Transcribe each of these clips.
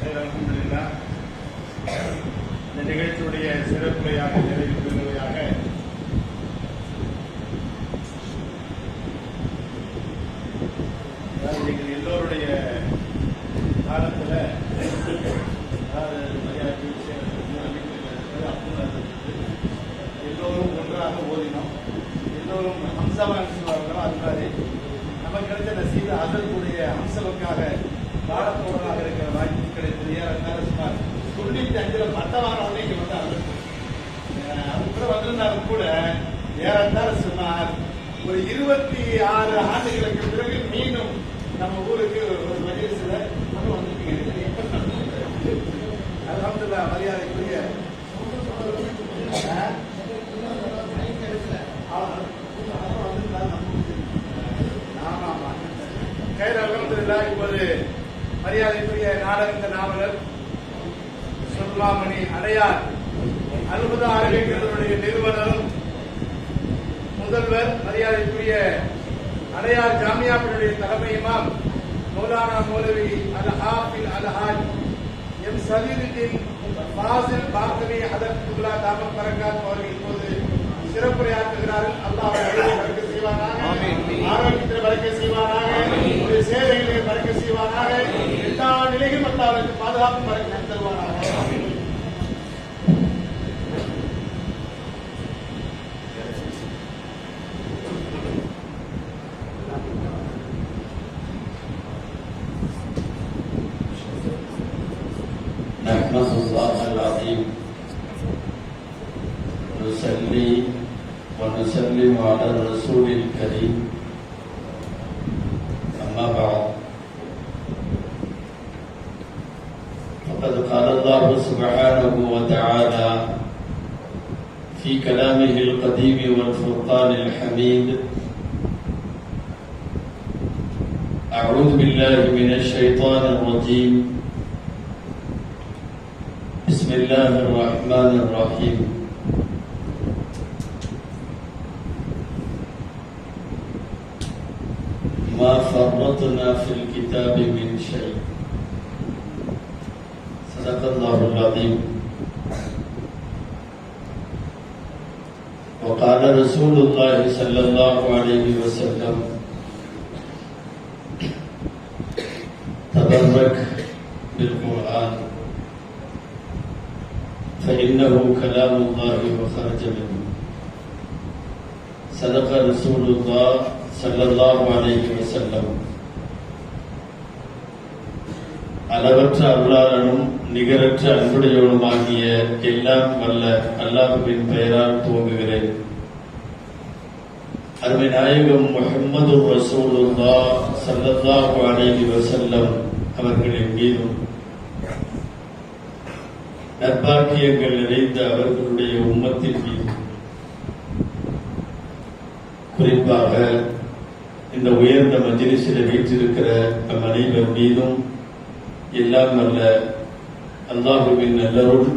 இந்த நிகழ்ச்சியுடைய சிறப்புரையாக நிறைவு பெறுவதாக எங்கள் எல்லோருடைய காலத்தில் எல்லோரும் ஒன்றாக ஓதினோம். எல்லோரும் அம்சமாக சொல்வார்களோ அது மாதிரி நமக்கு கிடைத்த நசீது அதற்குடைய அம்சவுக்காக பாடத்தோடனாக இருக்கிற வாய்ப்பு கிடைத்தது. ஏறத்தாழ சுமார் 95 பட்டமானவங்க இங்கே வந்தாங்க. அது கூட வந்திருந்தாலும் கூட ஏறத்தாழ சுமார் ஒரு 26 ஆண்டுகளுக்கு பிறகு மீண்டும் நம்ம ஊருக்கு ஒரு மஜ்லிஸ்ல வந்துருக்கீங்க. அல்ஹம்துலில்லாஹ், மரியாதைக்குரிய அல்ஹம்துலில்லாஹ். இப்போது மரியாதைக்குரிய நாடக நாவலர் சுல்மாமணி அடையார் அல்ஹுதா அறக்கட்டளையுடைய நிறுவனரும் முதல்வர் மரியாதைக்குரிய அடையார் ஜாமியாவினுடைய தலைமை இமாம் மௌலானா மௌலவி அல்-ஹாஃபில் அல்-ஹாஜ் எம் சலீலுddin ஃபாசில் பாக்கவி ஹதரத்துல்லா தாமத் பரக்காத் அவர்கள் இப்போது சிறப்புரையாற்றுகிறார்கள். அல்லாஹ் அவர்களை பரக்க செய்வானாக, ஆரோக்கியத்தில் பரக்க செய்வானாக, சேவைகளை பரக்க செய்வானாக, எல்லா நிலையும் அல்லாஹ்வுக்கு பாதுகாப்பு பரக்க தருவானாக. نحمد الله العظيم نصلي ونسلم على الرسول الكريم أما بعد فقد قال الله سبحانه وتعالى في كلامه القديم والفرقان الحميد أعوذ بالله من الشيطان الرجيم بسم الله الرحمن الرحيم ما فرطنا في الكتاب من شيء صدق الله العظيم. وقال رسول الله صلى الله عليه وسلم تبرك بالقرآن فإنه كلام الله وخرج منه. صدق رسول الله صلى الله عليه وسلم. அளவற்ற அருளாளனும் நிகரற்ற அன்புடையவனுமாகிய எல்லாம் வல்ல அல்லாஹ்வின் பெயரால் துவங்குகிறேன். அருமை நாயகம் முஹம்மது ரசூலுல்லாஹ் ஸல்லல்லாஹு அலைஹி வஸல்லம் அவர்களின் மீதும் நற்பாக்கியங்கள் நிறைந்த அவர்களுடைய உம்மத்தின் மீது, குறிப்பாக இந்த உயர்ந்த மஜ்லிஸில் வீற்றிருக்கிற நம் அனைவர் மீதும் எல்லாம் அல்ல அல்லாஹ்வின் நல்லருள்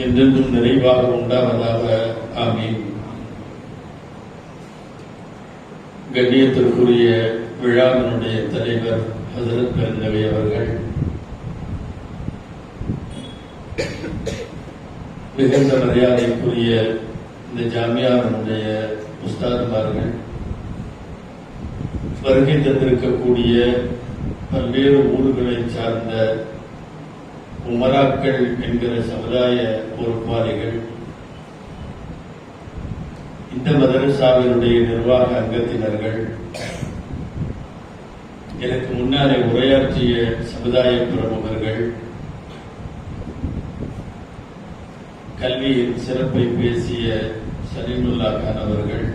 என்றென்றும் நிறைவாக உண்டாவதாக. ஆமீன். கண்ணியத்திற்குரிய விழாவினுடைய தலைவர் ஹஜ்ரத் பெருந்தகை அவர்கள், மிகுந்த மரியாதைக்குரிய இந்த ஜாமியாவினுடைய உஸ்தாதுமார்கள், வருகை தந்திருக்கக்கூடிய பல்வேறு ஊர்களை சார்ந்த உமராக்கள் என்கிற சமுதாய பொறுப்பாளிகள், இந்த மதரசாவினுடைய நிர்வாக அங்கத்தினர்கள், எனக்கு முன்னாலே உரையாற்றிய சமுதாய பிரமுகர்கள், கல்வியின் சிறப்பை பேசிய சலீமுல்லா கான் அவர்கள்,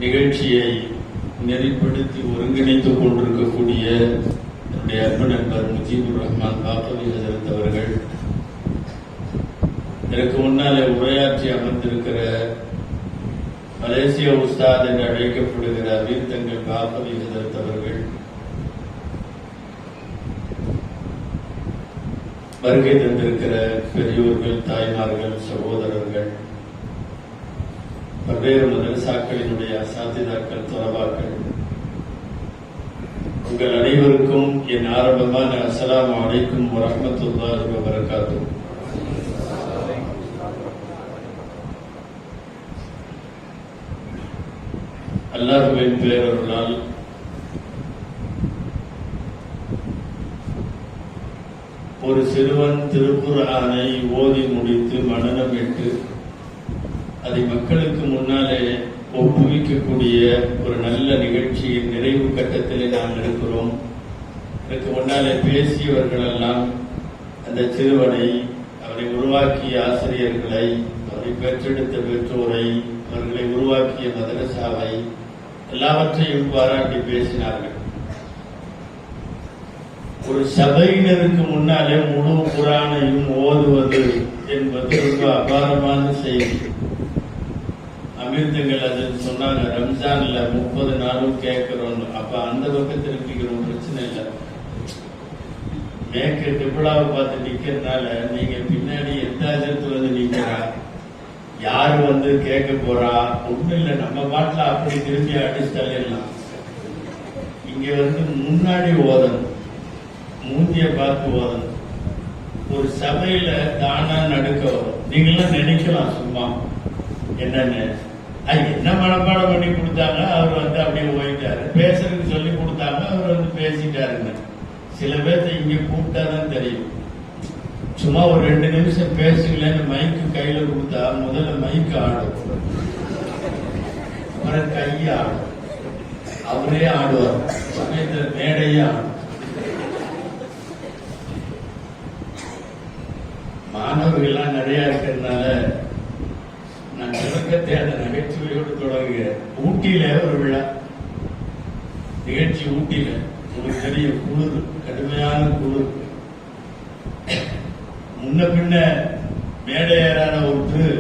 நிகழ்ச்சியை நெறிப்படுத்தி ஒருங்கிணைத்துக் கொண்டிருக்கக்கூடிய என்னுடைய அன்பு நண்பர் முஜீபுர் ரஹ்மான் பாக்கவி ஹஜரத் அவர்கள், எனக்கு முன்னாலே உரையாற்றி அமர்ந்திருக்கிற மலேசிய உஸ்தாத் என்று அழைக்கப்படுகிற அமீர் தங்கள் பாக்கவி ஹஜரத் அவர்கள், வருகை தந்திருக்கிற பெரியோர்கள், தாய்மார்கள், சகோதரர்கள், பல்வேறு மதரசாக்களினுடைய அசாத்திதாக்கள், தொலவாக்கள், உங்கள் அனைவருக்கும் என் ஆரம்பமான அஸ்ஸலாமு அலைக்கும் வரஹ்மத்துல்லாஹி வபரகாத்துஹு. அல்லாஹ்வின் பேரருளால் ஒரு சிறுவன் திருக்குர்ஆனை ஓதி முடித்து மனனமிட்டு அதை மக்களுக்கு முன்னாலே ஒப்புவிக்கக்கூடிய ஒரு நல்ல நிகழ்ச்சியின் நிறைவு கட்டத்திலே நாம் இருக்கிறோம். இதற்கு முன்னாலே பேசியவர்கள் எல்லாம் அந்த சிறுவனை, அவரை உருவாக்கிய ஆசிரியர்களை, அவரை பெற்றெடுத்த பெற்றோரை, அவர்களை உருவாக்கிய மதரசாவை எல்லாவற்றையும் பாராட்டி பேசினார்கள். ஒரு சபையினருக்கு முன்னாலே முழு குர்ஆனையும் ஓதுவது என்பது ரொம்ப அபாரமான செய்தி. அமிர்தங்கள் அது சொன்னாங்க, ரம்ஜான்ல 30 நாளும் கேட்கிறோம். அப்ப அந்த பக்கம் திருப்பிக்கிறோம், பிரச்சனை இல்லை. மேற்கு டிபிளாவை பார்த்து நிக்கிறதுனால நீங்க பின்னாடி எந்த அஜத்து வந்து நிக்கிறா, யாரு வந்து கேட்க போறா, ஒண்ணும் இல்லை. நம்ம பாட்டுல அப்படி திரும்பி அடிச்சுட்டலாம். இங்க வந்து முன்னாடி ஓதணும், மூஞ்சிய பார்த்து ஓதணும். ஒரு சபையில தானா நடுக்க வரும். நீங்களாம் நினைக்கலாம் சும்மா என்னன்னு, அது என்ன மனப்பாடம் பண்ணி கொடுத்தாங்க, அவர் வந்து அப்படியே போயிட்டாரு. பேசுறதுக்கு சொல்லி கொடுத்தாங்க, அவர் வந்து பேசிட்டாருங்க. சில பேர்த்த இங்க கூப்பிட்டாதான் தெரியும். சும்மா ஒரு 2 நிமிஷம் பேசுங்களேன்னு மைக்கு கையில கொடுத்தா முதல்ல மைக்கு ஆடும், அப்புறம் கையை ஆடும், அவரே ஆடுவார், சமயத்துல மேடையே ஆடும். மாணவர்கள்லாம் நிறைய இருக்கிறதுனால நான் தொடக்கத்தை அந்த நகைச்சுவையோடு தொடங்குகிறேன். ஊட்டியில ஒரு விழா நிகழ்ச்சி. ஊட்டியில உங்களுக்கு தெரிய குளிர், கடுமையான குளிர். முன்ன பின்ன மேடை ஏறான ஒருத்தர்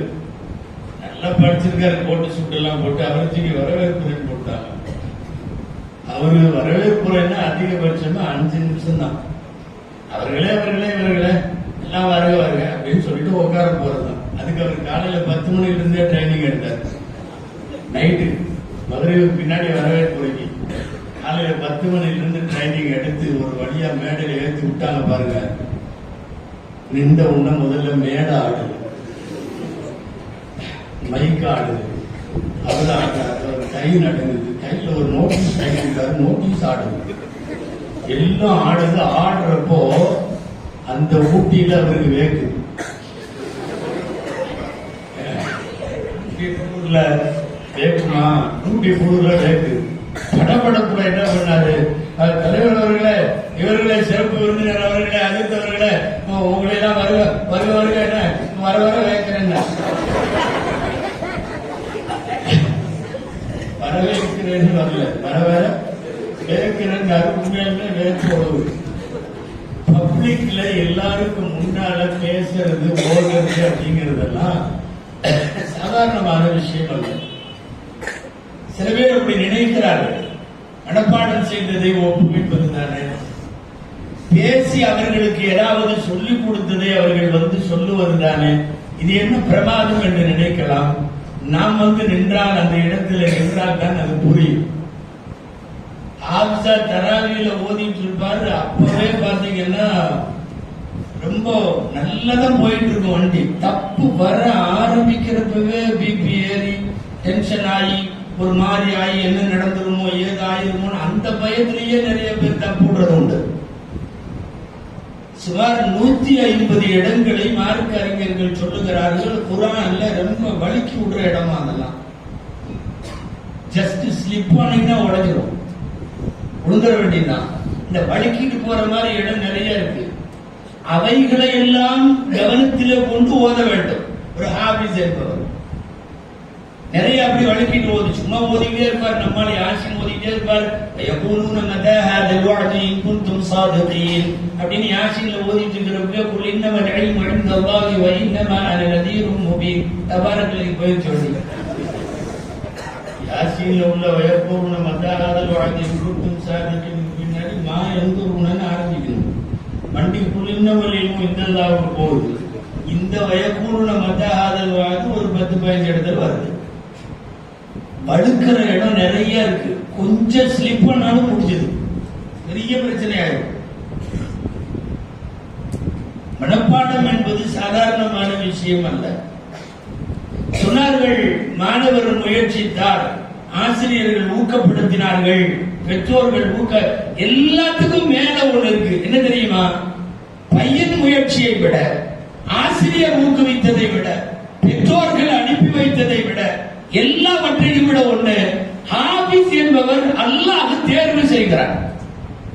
நல்லா படிச்சிருக்காரு, கோட்டு சுட்டெல்லாம் போட்டு அவருக்கு வரவேற்புரை போட்டாங்க. அவரு வரவேற்புரைன்னா அதிகபட்சமா 5 நிமிஷம் தான். அவர்களே எல்லாம் வருக அப்படின்னு சொல்லிட்டு உட்கார போறதுதான். அதுக்கு அவர் காலையில 10 மணில இருந்தே ட்ரைனிங் எடுத்தார். நைட்டு மதுரைக்கு பின்னாடி வரவேற்புரைக்கு காலையில 10 மணில இருந்து ட்ரைனிங் எடுத்து ஒரு வழியா மேடையில ஏற்றி விட்டாங்க பாருங்க. நின்ற உடனே முதல்ல மேடை ஆடுது, மைக் ஆடுது, அவர் ஆடுறாரு, அவர் கை நடுங்குது, கையில ஒரு நோட்டீஸ் கையிருக்காரு, நோட்டீஸ் ஆடுது, எல்லாம் ஆடுது. ஆடுறப்போ அந்த ஊட்டியில அவருக்கு வேக்குது. வேக்குமா, ஊட்டி புழுல வேக்குது. படப்படப்புல என்ன பண்ணாரு, தலைவர் அவர்களே, இவர்களே, சிறப்பு விருந்தினர் அவர்களே, அஜித் அவர்களே, உங்களை எல்லாம் வருக என்ன வர வேக்கிறேன், வரவேற்கிறேன்னு வரல, வர வேக்கிறேன். உண்மையாலுமே வேற்று உறவு. பப்ளிக்ல எல்லாருக்கும் முன்னால பேசுறது, ஓடுறது அப்படிங்கறதெல்லாம் சாதாரணமான விஷயம் அல்ல. சில பேர் அப்படி நினைக்கிறார்கள். மனப்பாடம் செய்ததை ஒப்புவிப்பது தானே, பேசி அவர்களுக்கு ஏதாவது சொல்லிக் கொடுத்ததை அவர்கள் வந்து சொல்லுவது தானே, இது என்ன பிரமாதம் என்று நினைக்கலாம். நாம் வந்து நின்றால், அந்த இடத்துல நின்றால் தான் அது புரியும். ஆப்சா தராவியில ஓதிட்டு இருப்பாரு. அப்பவே பாத்தீங்கன்னா ரொம்ப நல்லதான் போயிட்டு இருக்கும் வண்டி. தப்பு வர ஆரம்பிக்கிறப்பவே பிபி ஏறி டென்ஷன் ஆகி ஒரு மாதிரி ஆகி என்ன நடந்துருமோ ஏது ஆயிருமோ அந்த பயத்திலேயே நிறைய பேர் தப்புடுறது உண்டு. சுமார் 150 இடங்களை மார்க்க அறிஞர்கள் சொல்லுகிறார்கள். குர்ஆன்ல ரொம்ப வலிக்கி விடுற இடமா அதெல்லாம். ஜஸ்ட் ஸ்லிப் ஆனீங்கன்னா உடைஞ்சிரும், உழுந்துட வேண்டியதுதான். இந்த வலிக்கிட்டு போற மாதிரி இடம் நிறைய இருக்கு. அவைகளை எல்லாம் கவனத்திலே கொண்டு ஓத வேண்டும் ஒரு ஹாபிஸ் என்பவர். நிறைய அப்படி வலிக்கிட்டு ஓது, சும்மா ஓதிக்கிட்டே இருப்பார். நம்மால் யாசின் ஓதிக்கிட்டே இருப்பார். அப்படின்னு யாசின்ல ஓதிட்டு இருக்கிறப்ப இன்னமல் இல்மு இன்தல்லாஹி வ இன்னமா அன நதீரும் முபீன் தபாரக்கல் போய் சொல்லி யாசின்ல உள்ள வயக்கூறுன மத்தாஹாதல் வஅதி குன்தும் சாதிகின் பின்னாடி மா எந்தூருன்னு ஆரம்பிக்கணும். வண்டி குலின்னமல் இல்மு இன்தல்லாஹு போகுது. இந்த வயக்கூறுன மத்தாஹாதல் வஅதி ஒரு 10-15 இடத்துல வருது. வடுக்கிற இடம் நிறைய இருக்கு. கொஞ்சம் ஸ்லிப் பண்ணாலும் முடிஞ்சது. பெரிய பிரச்சனையாகும். மனப்பாடம் என்பது சாதாரணமான விஷயம் அல்ல. சொன்னார்கள், மாணவர் முயற்சித்தார், ஆசிரியர்கள் ஊக்கப்படுத்தினார்கள், பெற்றோர்கள் எல்லாத்துக்கும் மேல ஒண்ணு இருக்கு. என்ன தெரியுமா? பையன் முயற்சியை விட, ஆசிரியர் ஊக்குவித்ததை விட, பெற்றோர்கள் அனுப்பி வைத்ததை விட, எல்லாவற்றையும் விட ஒண்ணு, ஹாபிஸ் என்பவர் அல்லாஹ் தேர்வு செய்கிறார்.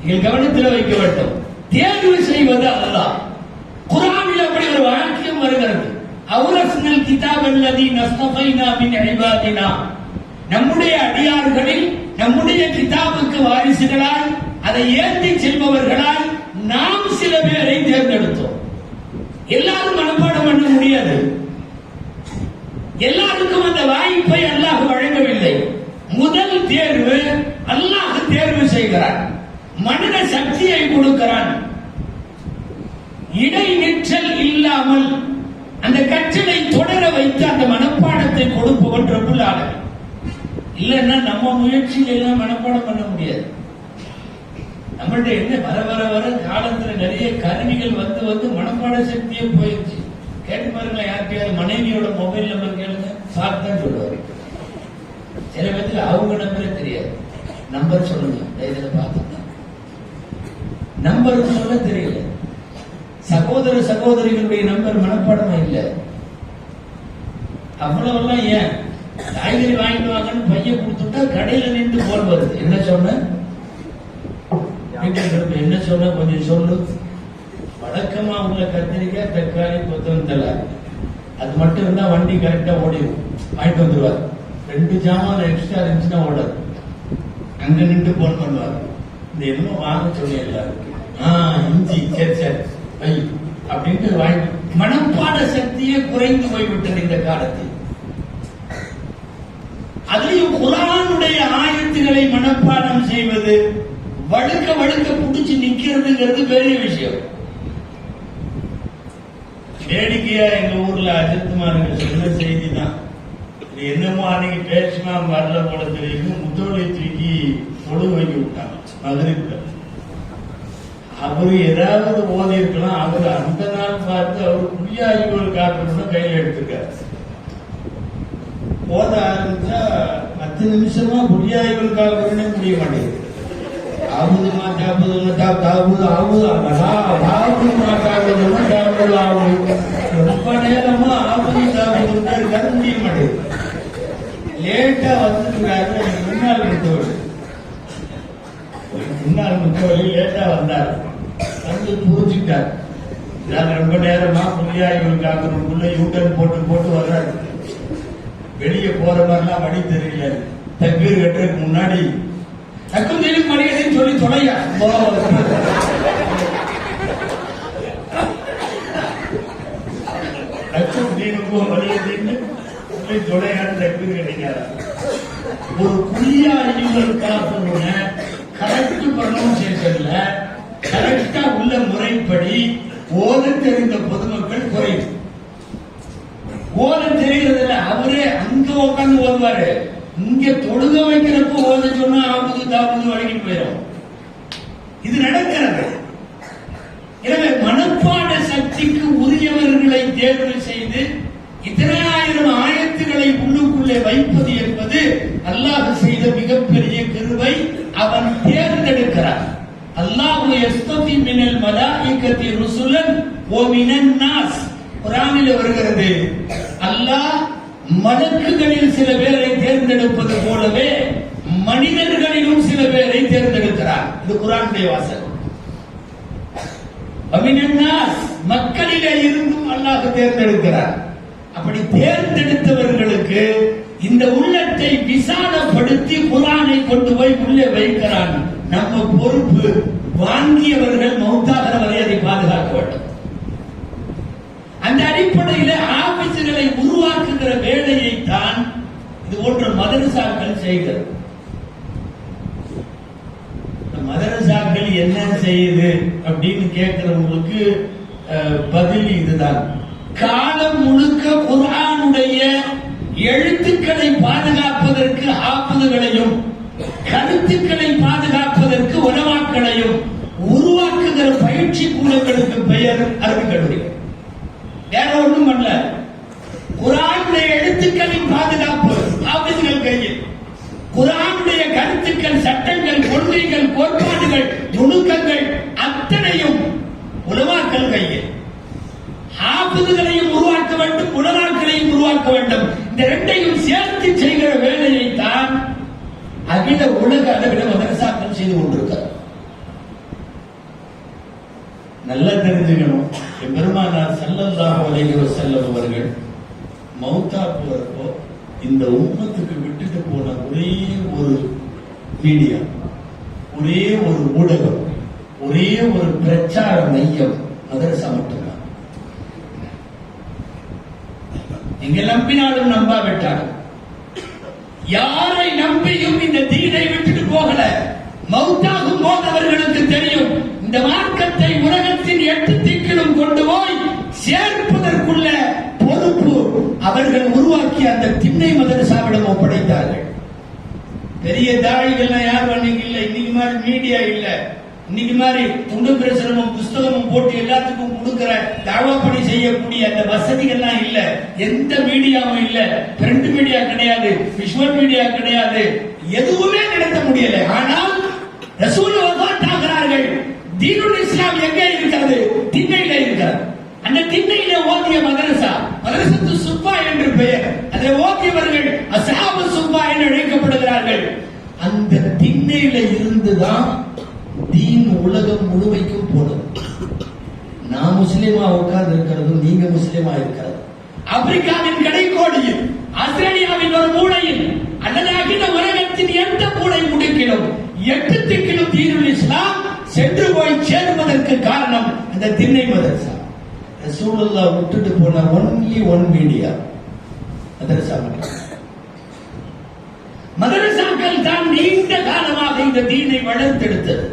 நீங்கள் கவனத்தில் வைக்க வேண்டும். தேர்வு செய்வது அல்லாஹ். குர்ஆனில் அப்படி ஒரு வாக்கியம் வருகிறது, அவுரஸ்னல் கிதாபல்லதி நஸ்தஃபைனா மின் இபாதினா. நம்முடைய அடியார்களில் நம்முடைய கிதாபுக்கு வாரிசுகளாய், அதை ஏந்தி செல்பவர்களாய் நாம் சில பேரை தேர்ந்தெடுத்தோம். எல்லாரும் மனப்பாடம் பண்ண முடியாது. எல்லாருக்கும் அந்த வாய்ப்பை அல்லாஹ் வழங்கவில்லை. முதல் தேர்வு அல்லாஹ் தேர்வு செய்கிறான், மனித சக்தியை கொடுக்கிறான். இடைநிற்றல் இல்லாமல் அந்த கற்றலை தொடர வைத்து அந்த மனப்பாடத்தை கொடுப்பவன் ரப்புல் ஆலமீன். இல்லைன்னா நம்ம முயற்சியில் எல்லாம் மனப்பாடம் பண்ண முடியாது. நம்மள்ட்ட என்ன வர வர வர காலத்துல நிறைய கருவிகள் வந்து வந்து மனப்பாட சக்தியே போயிடுச்சு. கேட்டு பாருங்க, யார்கிட்டயாவது மனைவியோட மொபைல் நம்பர் கேளுங்க, பார்த்தான் சொல்லுவாரு. சில பேருக்கு அவங்க நம்பரே தெரியாது. நம்பர் சொல்லுங்க, இதுல பார்த்துங்க. நம்பர் சொல்ல தெரியல. சகோதர சகோதரிகளுடைய நம்பர் மனப்பாடமா இல்லை. அவ்வளவெல்லாம் ஏன்? காய்கறி வாங்கிட்டு வாங்கன்னு பையன் கொடுத்துட்டா கடையில நின்று போன் வருது. என்ன சொன்ன என்ன சொன்ன கொஞ்சம் சொல்லு. வழக்கமா உள்ள கத்திரிக்காய், தக்காளி, கொத்தமல்லி, அது மட்டும் இருந்தா வண்டி கரெக்டா ஓடிடும், வாங்கிட்டு வந்துருவார். 2 ஜாமான் எக்ஸ்ட்ரா இருந்துச்சுன்னா ஓடாது. அங்க நின்று போன் பண்ணுவார். இந்த என்னமோ வாங்க சொல்லி எல்லாரும் இஞ்சி, சரி சரி வை அப்படின்ட்டு வாங்கி. மனப்பாட சக்தியே குறைந்து போய்விட்டது இந்த காலத்தில். அதுலயும் குர்ஆனுடைய ஆயத்துகளை மனப்பாடம் செய்வது, வழுக்க வழுக்க புடிச்சு நிக்கிறதுங்கிறது பெரிய விஷயம். வேடிக்கையா எங்க ஊர்ல அஜித்குமாருக்கு சொன்ன செய்தி தான். என்னமோ அன்னைக்கு பேசுமா வரல போல தெரியும், முத்தோலை தூக்கி தொழு வைக்க விட்டாங்க மகரிப்ல. அவரு ஏதாவது ஓதி இருக்கலாம். அவர் அந்த நாள் பார்த்து அவர் புளியாய்வுகள் காட்டணும்னு கையில எடுத்திருக்காரு. ஓத ஆரம்பிச்சா 10 நிமிஷமா புளியாய்வுகள் காக்கணும்னே முடிய மாட்டேங்குது. ஆகுது ரொம்ப நேரமா ஆகுது தாக்குது முடிய மாட்டேங்குது. லேட்டா வந்துருக்காரு. முன்னாள் முத்தவழி லேட்டா வந்தார். வந்து புரிஞ்சுட்டார், ரொம்ப நேரமா புள்ளியாய்வுகள் காக்கணும்குள்ள யூட்டன் போட்டு போட்டு வர்றாரு. வெளியே போற மாதிரிலாம் வழி தெரியல. தக்பீர் கட்டுறதுக்கு முன்னாடி தக்கும் தெரியும் மணிகளையும் சொல்லி தொலையா தொலையான்னு தக்பீர் கட்டிக்காரா. ஒரு புள்ளியாய்வுகள் காக்கணும்னு கரெக்ட் ப்ரொனவுன்சியேஷன்ல கரெக்டா உள்ள முறைப்படி ஓத தெரிந்த பொதுமக்கள் குறையும். ஓத தெரிகிறதுல அவரே அங்க உட்காந்து ஓதுவாரு. இங்க தொழுக வைக்கிறப்ப ஓத சொன்னா ஆபத்து தாபத்து வழங்கிட்டு போயிடும். இது நடக்கிறது. எனவே மனப்பாட சக்திக்கு உரியவர்களை தேர்வு செய்து இத்தனை ஆயிரம் ஆயத்துக்களை உள்ளுக்குள்ளே வைப்பது என்பது அல்லாஹ் செய்த மிகப்பெரிய கிருபை. அவன் தேர்ந்தெடுக்கிறான். அல்லாஹு யஸ்தஃபி மினல் மலாயிகத்தி ருசுலன் வ மினன் நாஸ். குர்ஆனில் வருகிறது, அல்லாஹ் மலக்குகளில் சில பேரை தேர்ந்தெடுப்பது போலவே மனிதர்களிலும் சில பேரை தேர்ந்தெடுக்கிறார். இது குர்ஆனுடைய வாசகம். வ மினன் நாஸ், மக்களிலே இருந்தும் அல்லாஹ் தேர்ந்தெடுக்கிறார். அப்படி தேர்ந்தெடுத்தவர்களுக்கு இந்த உள்ளத்தை விசாலப்படுத்தி குர்ஆனை கொண்டு போய் உள்ளே வைக்கிறான். நம்ம பொறுப்பு, வாங்கியவர்கள் மௌத்தாகிற வரை அதை பாதுகாக்க வேண்டும். அந்த அடிப்படையில் ஆபீசுகளை உருவாக்குகிற வேலையை தான் இது போன்ற மதரசாக்கள் செய்கிறது. மதரசாக்கள் என்ன செய்யுது அப்படின்னு கேட்கிறவங்களுக்கு பதில் இதுதான். காலம் முழுக்க குர்ஆனுடைய எழுத்துக்களை பாதுகாப்பதற்கு ஹாஃபிதுகளையும் கருத்துக்களை பாதுகாப்பதற்கு உலமாக்களையும் உருவாக்குகிற பயிற்சி கூடங்களுக்கு பெயர் அரபிக் கல்லூரிகள். வேற ஒன்றும் அல்ல. குர்ஆனுடைய எழுத்துக்களின் பாதுகாப்பு ஹாஃபிஸ்கள் கையில். குர்ஆனுடைய கருத்துக்கள், சட்டங்கள், கொள்கைகள், கோட்பாடுகள், நுணுக்கங்கள் அத்தனையும் உலமாக்கள் கையில். ஹாஃபிஸ்களையும் உருவாக்க வேண்டும், உலமாக்களையும் உருவாக்க வேண்டும். இந்த இரண்டையும் சேர்த்து செய்கிற வேலையை தான் அகில உலக அளவில் மதரசாக்கள் செய்து கொண்டிருக்கிறார். நல்லா தெரிஞ்சுக்கணும். பெருமானார் ஸல்லல்லாஹு அலைஹி வஸல்லம் அவர்கள் மௌத்தா போறப்போ இந்த உம்மத்துக்கு விட்டுட்டு போன ஒரே ஒரு மீடியா, ஒரே ஒரு ஊடகம், ஒரே ஒரு பிரச்சார மையம் மதரசா மட்டும்தான். நீங்க நம்பினாலும் நம்பாவிட்டாலும், யாரை நம்பியும் இந்த தீனை விட்டுட்டு போகல. மௌத்தாகும் போது அவர்களுக்கு தெரியும், இந்த மார்க்கத்தை உலகத்தின் 8 திக்கிலும் கொண்டு போய் சேர்ப்பதற்குள்ள பொறுப்பு அவர்கள் உருவாக்கிய அந்த திண்ணை மதரசாவிடம் ஒப்படைத்தார்கள். பெரிய தாழிகள் யார் வந்தீங்க இல்ல, இன்னைக்கு மாதிரி மீடியா இல்ல, இன்னைக்கு மாதிரி துண்டு பிரசுரமும் புஸ்தகமும் போட்டு எல்லாத்துக்கும் கொடுக்கிற தாவா பணி செய்யக்கூடிய அந்த வசதிகள்லாம் இல்ல. எந்த மீடியாவும் இல்ல. பிரிண்ட் மீடியா கிடையாது, விஷுவல் மீடியா கிடையாது, எதுவுமே நடத்த முடியல. ஆனால் ரசூல் வஃபாத் ஆகிறார்கள். தீனுல் இஸ்லாம் எங்கே இருக்கிறது? திண்ணையில இருக்கிறது. அந்த திண்ணையில ஓதிய மதரசா, மதரசத்து சுப்பா என்று பெயர். அதை ஓதியவர்கள் அஸ்ஹாபு சுப்பா என்று அழைக்கப்படுகிறார்கள். அந்த திண்ணையில இருந்துதான் தீன் உலகம் முழுமைக்கும் போனது. நான் முஸ்லிமா உட்கார்ந்து இருக்கிறதும் நீங்க முஸ்லிமா இருக்கிறது, ஆப்பிரிக்காவின் கடைக்கோடியில், ஆஸ்திரேலியாவின் ஒரு மூலையில், அல்லது அகில உலகத்தின் எந்த மூலை முடுக்கிலும் 8 திக்கிலும் தீனுல் இஸ்லாம் சென்று போய் சேர்வதற்கு காரணம் அந்த திண்ணை மதரசா. ரசூலுல்லாஹ் விட்டுட்டு போன ஒன்லி ஒன் மீடியா மதரசா. மதரசாக்கள் தான் நீண்ட காலமாக இந்த தீனை வளர்த்தெடுத்தது.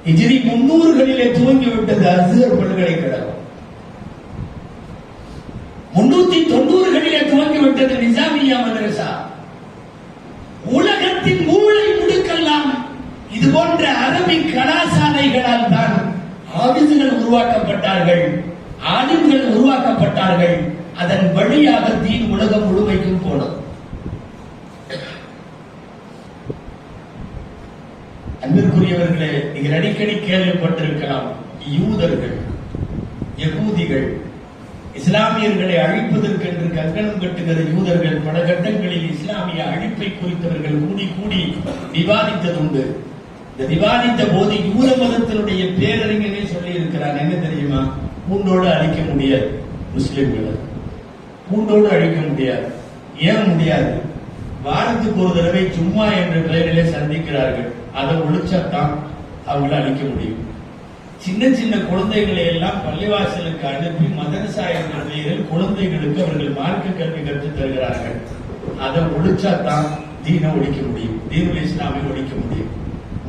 ஹிஜ்ரி 300களிலே துவங்கிவிட்டது அஸ்ஹர் பல்கலைக்கழகம். 390களிலே துவங்கிவிட்டது நிசாமியா மதரசா. உலகத்தின் மூளை முடுக்கெல்லாம் இது போன்ற அரபிக் கலாசாலைகளால் தான் ஆபிசுகள் உருவாக்கப்பட்டார்கள், ஆலிம்கள் உருவாக்கப்பட்டார்கள். அதன் வழியாக தீன் உலகம் முழுமைக்கும் போனது. அன்பிற்குரியவர்களே, நீங்கள் அடிக்கடி கேள்விப்பட்டிருக்கலாம், யூதர்கள், யகூதிகள் இஸ்லாமியர்களை அழிப்பதற்கென்று கங்கணம் கட்டுகிற யூதர்கள் பல கட்டங்களில் இஸ்லாமிய அழிப்பை குறித்தவர்கள் கூடி கூடி விவாதித்ததுண்டு. இந்த விவாதித்த போது யூத மதத்தினுடைய பேரறிஞனே சொல்லி இருக்கிறார். என்ன தெரியுமா? பூண்டோடு அழிக்க முடியாது, முஸ்லிம்களை பூண்டோடு அழிக்க முடியாது. ஏன் முடியாது? வாரத்துக்கு ஒரு தடவை சும்மா என்ற பெயரிலே சந்திக்கிறார்கள். அதை ஒழிச்சாத்தான் அவங்களை அழிக்க முடியும். சின்ன சின்ன குழந்தைகளை எல்லாம் பள்ளிவாசலுக்கு அனுப்பி மதரசா என்ற பெயரில் குழந்தைகளுக்கு அவர்கள் மார்க்க கல்வி கற்றுத் தருகிறார்கள். அதை ஒழிச்சாத்தான் தீனை ஒழிக்க முடியும், தீனுல் இஸ்லாமை ஒழிக்க முடியும்.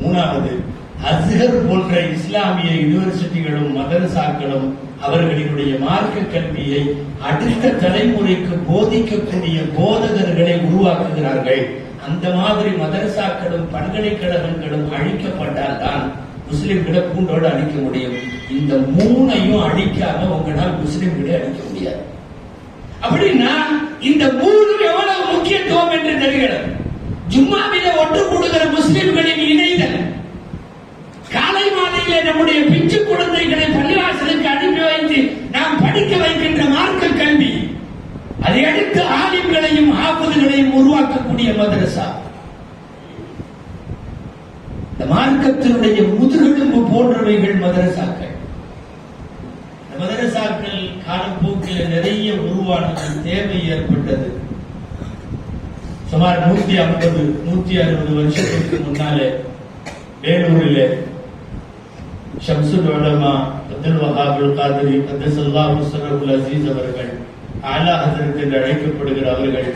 3வது, அஸ்ஹர் போன்ற இஸ்லாமிய யூனிவர்சிட்டிகளும் மதரசாக்களும் அவர்களினுடைய மார்க்க கல்வியை அடுத்த தலைமுறைக்கு போதிக்கக்கூடிய போதகர்களை உருவாக்குகிறார்கள். அந்த மாதிரி மதரசாக்களும் பல்கலைக்கழகங்களும் அழிக்கப்பட்டால் தான் முஸ்லிம்களை பூண்டோடு அழிக்க முடியும். இந்த 3ஐயும் அழிக்காம உங்களால் முஸ்லிம்களை அழிக்க முடியாது. அப்படின்னா இந்த 3 எவ்வளவு முக்கியத்துவம் என்று தெரிகிறது. ஜும்மாவிலே ஒன்று கூடுகிற முஸ்லிம்களின் இணைதல், காலை மாலையிலே நம்முடைய பிஞ்சு குழந்தைகளை பள்ளிவாசலுக்கு அனுப்பி வைத்து நாம் படிக்க வைக்கின்ற மார்க்க கல்வி, அதை அடுத்து ஆலிம்களையும் ஹாஃபிதுகளையும் உருவாக்கக்கூடிய மதரசா, இந்த மார்க்கத்தினுடைய முதுகெலும்பு போன்றவைகள் மதரசாக்கள். இந்த மதரசாக்கள் காலப்போக்கில் நிறைய உருவானது, தேவை ஏற்பட்டது. சுமார் 150-160 வருஷத்துக்கு முன்னாலே வேலூரிலே ஷம்சுல் உலமா அப்துல் வஹாப் காதிரி கத்தஸல்லாஹு சிர்ரஹுல் அஸீஸ் அவர்கள், ஆலா ஹஜ்ரத் என்று அழைக்கப்படுகிற அவர்கள்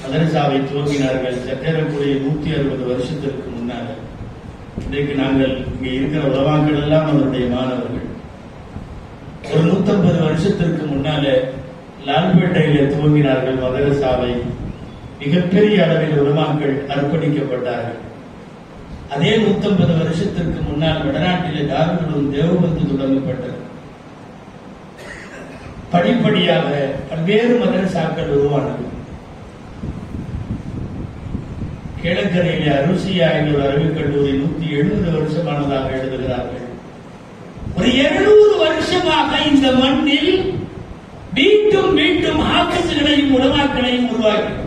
மதரசாவை துவங்கினார்கள். சற்றேறக்குறைய 160 வருஷத்திற்கு முன்னால. இன்றைக்கு நாங்கள் இங்கே இருக்கிற உலமாக்கள் எல்லாம் அவருடைய மாணவர்கள். ஒரு 150 வருஷத்திற்கு முன்னாலே லால்பேட்டையிலே துவங்கினார்கள் மதரசாவை. மிகப்பெரிய அளவில் உலமாக்கள் அர்ப்பணிக்கப்பட்டார்கள். அதே 150 வருஷத்திற்கு முன்னால் வடநாட்டிலே தாருல் தேவபந்து தொடங்கப்பட்டது. படிப்படியாக பல்வேறு மதரசாக்கள் உருவானது. கிழக்கரையிலே அருசியா என்ற அரபிக் கல்லூரி 170 வருஷமானதாக எழுதுகிறார்கள். ஒரு 700 வருஷமாக இந்த மண்ணில் மீண்டும் மீண்டும் ஹாஃபிஸ்களையும் உலமாக்களையும் உருவாக்கினார்.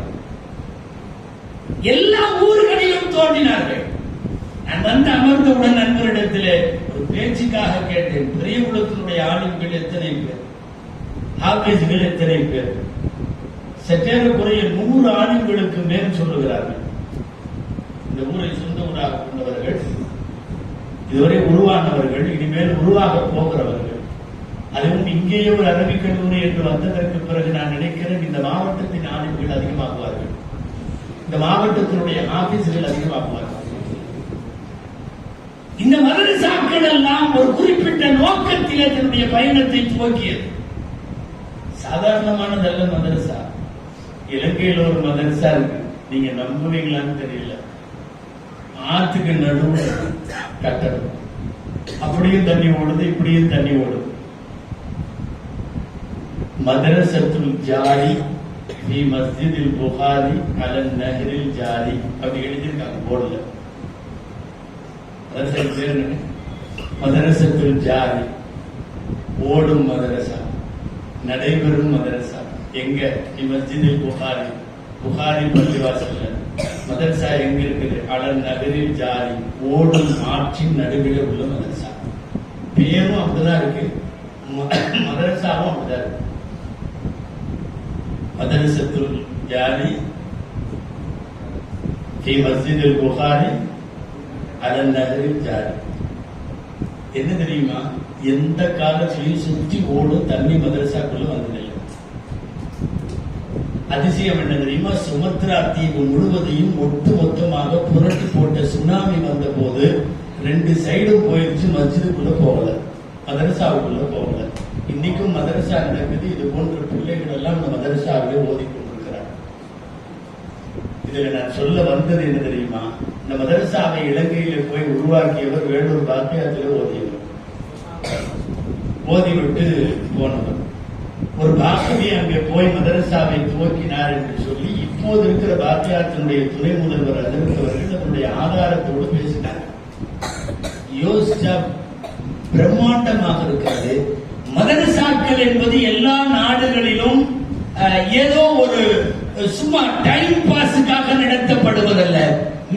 எல்லா ஊர்களிலும் தோன்றினார்கள். நான் வந்து அமர்ந்தவுடன் நண்பரிடத்திலே ஒரு பேச்சுக்காக கேட்டேன், பெரிய குலத்தினுடைய ஆளுங்கள் எத்தனை பேர், ஹாஃபிஸ்கள் எத்தனை பேர்? சற்றேறக்குறைய 100 ஆளுங்களுக்கு மேல் சொல்லுகிறார்கள். இந்த ஊரை சொந்த ஊராக கொண்டவர்கள், இதுவரை உருவானவர்கள், இனிமேல் உருவாக போகிறவர்கள். அதுவும் இங்கேயே ஒரு அரபிக் கல்லூரி என்று வந்ததற்கு பிறகு நான் நினைக்கிறேன் இந்த மாவட்டத்தின் ஆளுங்கள் அதிகமாகுவார்கள், இந்த மாவட்டத்தினுடைய ஆபீஸ்கள் அதிகமாகுவார்கள். இந்த மதரசாக்கள் எல்லாம் ஒரு குறிப்பிட்ட நோக்கத்திலே தன்னுடைய பயணத்தை துவக்கியது. சாதாரணமானதல்ல மதரசா. இலங்கையில் ஒரு மதரசா இருக்கு, நீங்க நம்புவீங்களான்னு தெரியல. ஆத்துக்கு நடுவு கட்டடம், அப்படியும் தண்ணி ஓடுது, இப்படியும் தண்ணி ஓடுது. மதரசத்துல் ஜாரி ஃபீ மஸ்ஜிதில் புகாரி அலன் நஹரில் ஜாரி அப்படி எழுதியிருக்காங்க போர்டுல. பேர் மதரசத்துல் ஜாரி, ஓடும் மதரசா, நடைபெறும் மதரசா. எங்க? மஸ்ஜிதில் புகாரி, புகாரி பள்ளிவாசல்ல. மதரசா எங்க இருக்குது? அலன் நகரில் ஜாரி, ஓடும் ஆற்றின் நடுவில் உள்ள மதரசா. பேரும் அப்படிதான் இருக்கு, மதரசாவும் அப்படிதான் இருக்கு. மதரசத்துல் ஜாரி ஃபீ மஸ்ஜிதில் புகாரி அலன் நகரில் ஜாரி. என்ன தெரியுமா? எந்த காலத்திலையும் சுற்றி ஓடும் தண்ணி மதரசாக்குள்ள வந்ததில்லை. அதிசயம் என்ன தெரியுமா? சுமத்ரா தீவு முழுவதையும் ஒட்டு மொத்தமாக புரட்டி போட்ட சுனாமி வந்த போது 2 சைடும் போயிடுச்சு, மஸ்ஜிதுக்குள்ள போகல, மதரசாவுக்குள்ள போகல. இன்னைக்கும் மதரசா நடக்குது. இது போன்ற பிள்ளைகள் எல்லாம் இந்த மதரசாவிலே ஓதிக்கொண்டிருக்கிறார். இதுல நான் சொல்ல வந்தது என்ன தெரியுமா? இந்த மதரசாவை இலங்கையில போய் உருவாக்கியவர் வேலூர் பாக்கியத்தில் ஓதியவர், ஓதிவிட்டு போனவர். ஒரு பாக்கவி அங்கே போய் மதரசாவை துவக்கினார் என்று சொல்லி இப்போது இருக்கிற பாக்கியாத்தினுடைய துணை முதல்வர் அதிர்ந்தவர்கள் அதனுடைய ஆதாரத்தோடு பேசினார். யோசிச்சா பிரம்மாண்டமாக இருக்கிறது. மதரசாக்கள் என்பது எல்லா நாடுகளிலும் ஏதோ ஒரு சும்மா டைம் பாஸுக்காக நடத்தப்படுவதல்ல,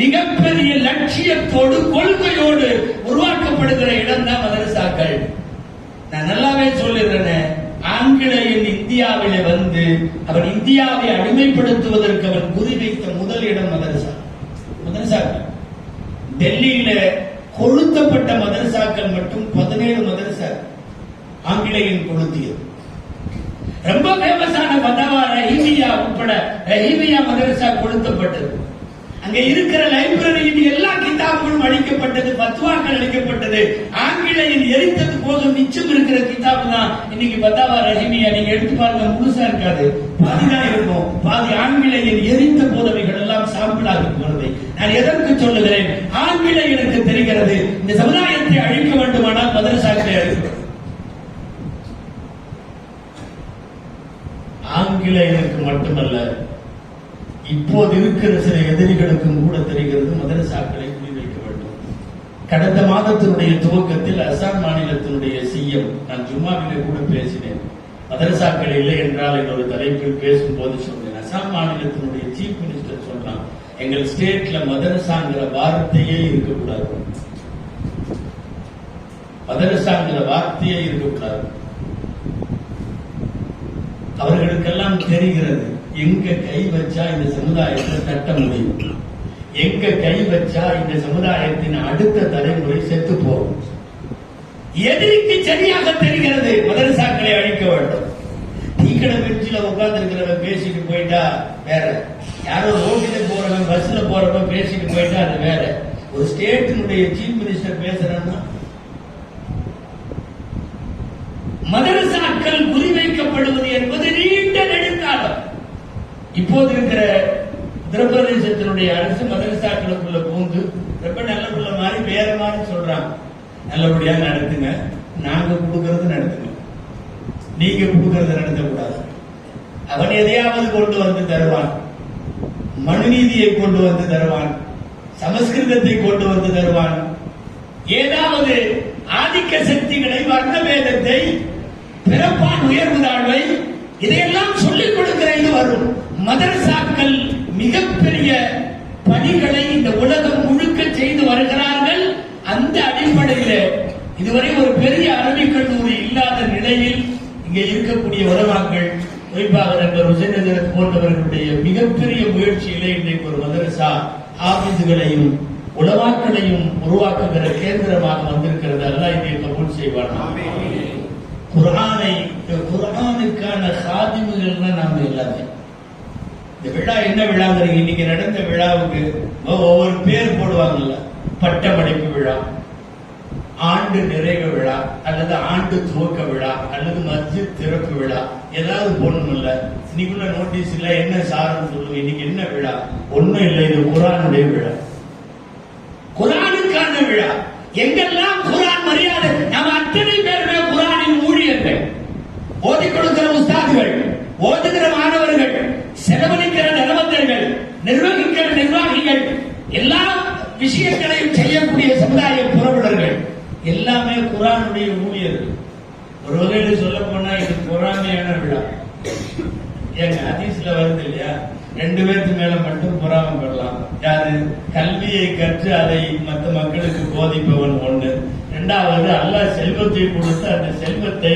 மிகப்பெரிய லட்சியத்தோடு கொள்கையோடு உருவாக்கப்படுகிற இடம் தான் மதரசாக்கள். நான் நல்லாவே சொல்லிடுறேன், ஆங்கிலேயன் இந்தியாவிலே வந்து அவன் இந்தியாவை அடிமைப்படுத்துவதற்கு அவன் குறிவைத்த முதல் இடம் மதரசா. மதரசாக்கள் டெல்லியில கொளுத்தப்பட்ட மதரசாக்கள் மட்டும் 17 மதரசா ஆங்கிலேயன் கொளுத்தியது. ரொம்ப ஃபேமஸான பதாவா ரஹீமியா உட்பட ரஹீமியா மதரசா கொளுத்தப்பட்டது. அங்க இருக்கிற லைப்ரரியின் எல்லா கிதாபுகளும் அழிக்கப்பட்டது, பத்வாக்கள் அழிக்கப்பட்டது. ஆங்கிலேயன் எரித்தது போதும் மிச்சம் இருக்கிற கிதாபு தான் இன்னைக்கு பதாவா ரஹீமியா. நீங்க எடுத்து பாருங்க, முழுசா இருக்காது, பாதிதான் இருக்கும். பாதி ஆங்கிலேயன் எரித்த போதவைகள் எல்லாம் சாம்பிளாக போனதை. நான் எதற்கு சொல்லுகிறேன்? ஆங்கிலேயனுக்கு தெரிகிறது இந்த சமுதாயத்தை அழிக்க வேண்டுமானால் மதரசாக்களை அழிக்கும். ஆங்கிலேயனுக்கு மட்டுமல்ல, இப்போது இருக்கிற சில எதிரிகளுக்கும் கூட தெரிகிறது மதரசாக்களை குறிவைக்க வேண்டும். கடந்த மாதத்தினுடைய துவக்கத்தில் அசாம் மாநிலத்தினுடைய சிஎம், நான் ஜும்மாவிலே கூட பேசினேன், மதரசாக்கள் இல்லை என்றால் என்னோட தலைப்பில் பேசும்போது சொன்னேன். அசாம் மாநிலத்தினுடைய சீஃப் மினிஸ்டர் சொல்றான், எங்கள் ஸ்டேட்ல மதரசாங்கிற வார்த்தையே இருக்கக்கூடாது, மதரசாங்கிற வார்த்தையே இருக்கக்கூடாது. அவர்களுக்கெல்லாம் தெரிகிறது எங்க கை வச்சா இந்த சமுதாயத்தை தட்ட முடியும், எங்க கை வச்சா இந்த சமுதாயத்தின் அடுத்த தலைமுறை செத்து போகும். எதிரிக்கு சரியாக தெரிகிறது மதரசாக்களை அழிக்க வேண்டும். டீக்கடை பெஞ்சில உட்கார்ந்து இருக்கிறவன் பேசிட்டு போயிட்டா வேற, யாரோ ரோட்டில போறவன் பஸ்ல போறவன் பேசிட்டு போயிட்டா அது வேற. ஒரு ஸ்டேட்டினுடைய சீஃப் மினிஸ்டர் பேசுறேன்னா மதரசாக்கள் குறிவைக்கப்படுவது என்பது நீண்ட நெடுங்காலம். இப்போது இருக்கிற உத்தரப்பிரதேசத்தினுடைய அரசு மதரசாக்களுக்குள்ள பூந்து ரொம்ப நல்ல பிள்ளை மாதிரி வேற மாதிரி சொல்றாங்க. நல்லபடியா நடத்துங்க, நாங்க கொடுக்கறது நடத்துங்க, நீங்க கொடுக்கறத நடத்தக்கூடாது. அவன் எதையாவது கொண்டு வந்து தருவான், மனுநீதியை கொண்டு வந்து தருவான், சமஸ்கிருதத்தை கொண்டு வந்து தருவான், ஏதாவது ஆதிக்க சக்திகளை, வர்ண வேதத்தை, பிறப்பான் உயர்வு தாழ்வை இதையெல்லாம் சொல்லிக் கொடுக்கிற இது வரும். மதரசாக்கள் மிகப்பெரிய பணிகளை இந்த உலகம் முழுக்க செய்து வருகிறார்கள். அந்த அடிப்படையில் இதுவரை ஒரு பெரிய அரபிக் கல்லூரி இல்லாத நிலையில் இங்கே இருக்கக்கூடிய உலமாக்கள், குறிப்பாக நண்பர் ஹுசைன் ஹஜரத் போன்றவர்களுடைய மிகப்பெரிய முயற்சியிலே இன்றைக்கு ஒரு மதரசா ஆபீஸ்களையும் உலமாக்களையும் உருவாக்குகிற கேந்திரமாக வந்திருக்கிறது. அல்லாஹ் இதை கபூல் செய்வார். குர்ஆனுக்கான காதிமுகள் நாம எல்லாமே. இந்த விழா என்ன விழாங்கிறீங்க? இன்னைக்கு நடந்த விழாவுக்கு ஒவ்வொரு பேர் போடுவாங்கல்ல. பட்டமளிப்பு விழா, ஆண்டு நிறைவு விழா, அல்லது ஆண்டு துவக்க விழா, அல்லது மஸ்ஜித் திறப்பு விழா, ஏதாவது போடணும் இல்ல. இன்னைக்குள்ள நோட்டீஸ் இல்ல, என்ன சார்னு சொல்லுங்க. இன்னைக்கு என்ன விழா? ஒண்ணும் இல்லை, இது குர்ஆனுடைய விழா, குர்ஆனுக்கான விழா. எங்கெல்லாம் குர்ஆன் மரியாதை, நம்ம அத்தனை பேருமே குர்ஆனின் ஊழியர்கள், ஓதி கொடுக்கிற உஸ்தாதுகள், ஓதுகிற மாணவர்கள், செலவழிக்கிற நிலவந்தர்கள், நிர்வகிக்கிற நிர்வாகிகள், எல்லா விஷயங்களையும் செய்யக்கூடிய சமுதாய புரவலர்கள் எல்லாமே குர்ஆனுடைய ஊழியர்கள். ஒரு வகையில் சொல்ல போனா இது பொறாமையான விழா. ஏங்க ஹதீஸ்ல வருது இல்லையா, 2 பேருக்கு மேல மட்டும் பொறாமை பெறலாம். யாரு? கல்வியை கற்று அதை மற்ற மக்களுக்கு போதிப்பவன் ஒண்ணு, 2வது அல்லாஹ் செல்வத்தை கொடுத்து அந்த செல்வத்தை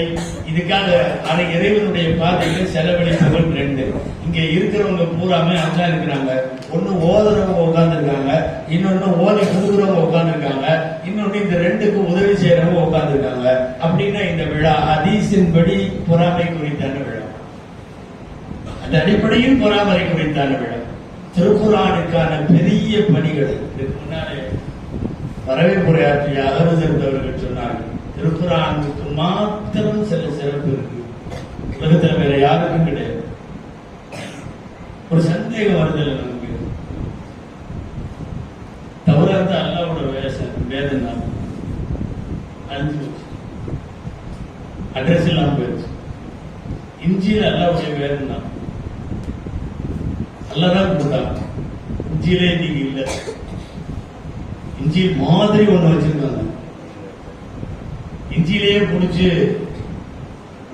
இதுக்காக அதை இறைவனுடைய பாதையில செலவழிப்பவன் 2. இங்க இருக்கிறவங்க பூராமே அல்லாஹ் இருக்கிறாங்க. ஒண்ணு ஓதுறவங்க உட்கார்ந்து இருக்காங்க, இன்னொன்னு ஓதி கொடுக்குறவங்க உட்கார்ந்து இருக்காங்க, இன்னொன்னு இந்த 2க்கு உதவி செய்யறவங்க உட்கார்ந்து இருக்காங்க. அப்படின்னா இந்த விழா ஹதீஸின்படி பொறாமை குறித்தான விழா, அந்த அடிப்படையில் பொறாமை குறித்தான விழா. திருக்குர்ஆனுக்கான பெரிய பணிகளை இதுக்கு முன்னாலே வரவேற்புரையாற்றிய அகமது சொன்னார்கள். திருக்குர்ஆனுக்கு மாத்திரம் சில சிறப்பு இருக்கு, உலகத்தில் வேற யாருக்கும் கிடையாது. ஒரு சந்தேகம் வருதல் நமக்கு, தௌராத் அல்லாஹ்வோட வேதம் தான் அழிஞ்சு போச்சு, அட்ரஸ் இல்லாம போயிடுச்சு. இன்ஜீல் அல்லாஹ்வுடைய வேதம் தான், அல்லாஹ் தான் கொடுத்தாங்க. இன்ஜீலே இன்னைக்கு இல்ல. இன்ஜீல் மாதிரி ஒண்ணு வச்சிருக்காங்க. இன்ஜிலேயே புடிச்சு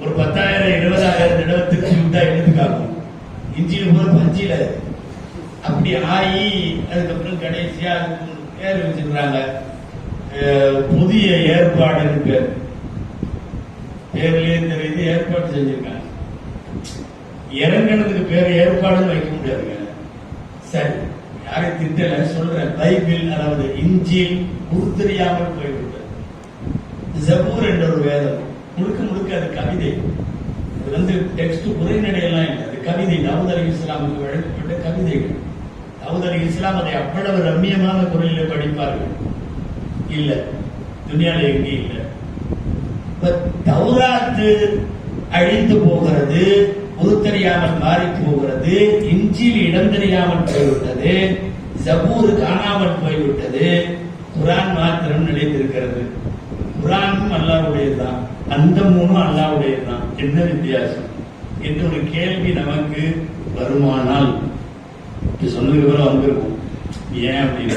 ஒரு 10,000 20,000 தடவை திருச்சி விட்டா எடுத்துக்காகும். இன்ஜில் போற பஞ்சில அப்படி ஆகி அதுக்கப்புறம் கடைசியா அதுக்கு பேர் வச்சிருக்காங்க, புதிய ஏற்பாடுன்னு பேர். பேர்லயே தெரியுது ஏற்பாடு செஞ்சிருக்காங்க. இறங்கினதுக்கு பேர் ஏற்பாடுன்னு வைக்க முடியாதுங்க. சரி, யாரை திட்டல சொல்றேன். பைபிள், அதாவது இன்ஜில் உருத்தெரியாமல் போய்விட்டது. ஜபூர் என்ற ஒரு வேதம் முழுக்க முழுக்க அது கவிதை. அது வந்து டெக்ஸ்ட் உரைநடையெல்லாம் இல்லை, அது கவிதை. தாவூத் அலைஹிஸ்ஸலாமுக்கு வழங்கப்பட்ட கவிதைகள். தாவூத் அலைஹிஸ்ஸலாம் அதை அவ்வளவு ரம்மியமான குரலில் படிப்பார்கள். இல்ல, துனியால எங்கே இல்லை. தௌராத்து அழிந்து போகிறது, உருத்தெரியாமல் மாறி போகிறது. இன்ஜில் இடம் தெரியாமல் போய்விட்டது, ஜபூர் காணாமல் போய்விட்டது. குர்ஆன் மாத்திரம் நிலைத்திருக்கிறது. குர்ஆனும் அல்லாஹ்வுடையதுதான், அந்த 3ம் அல்லாஹ்வுடையதுதான். என்ன வித்தியாசம் என்று ஒரு கேள்வி நமக்கு வருமானால் சொன்னதுக்கு பிறகு வந்திருக்கும். ஏன் அப்படின்னு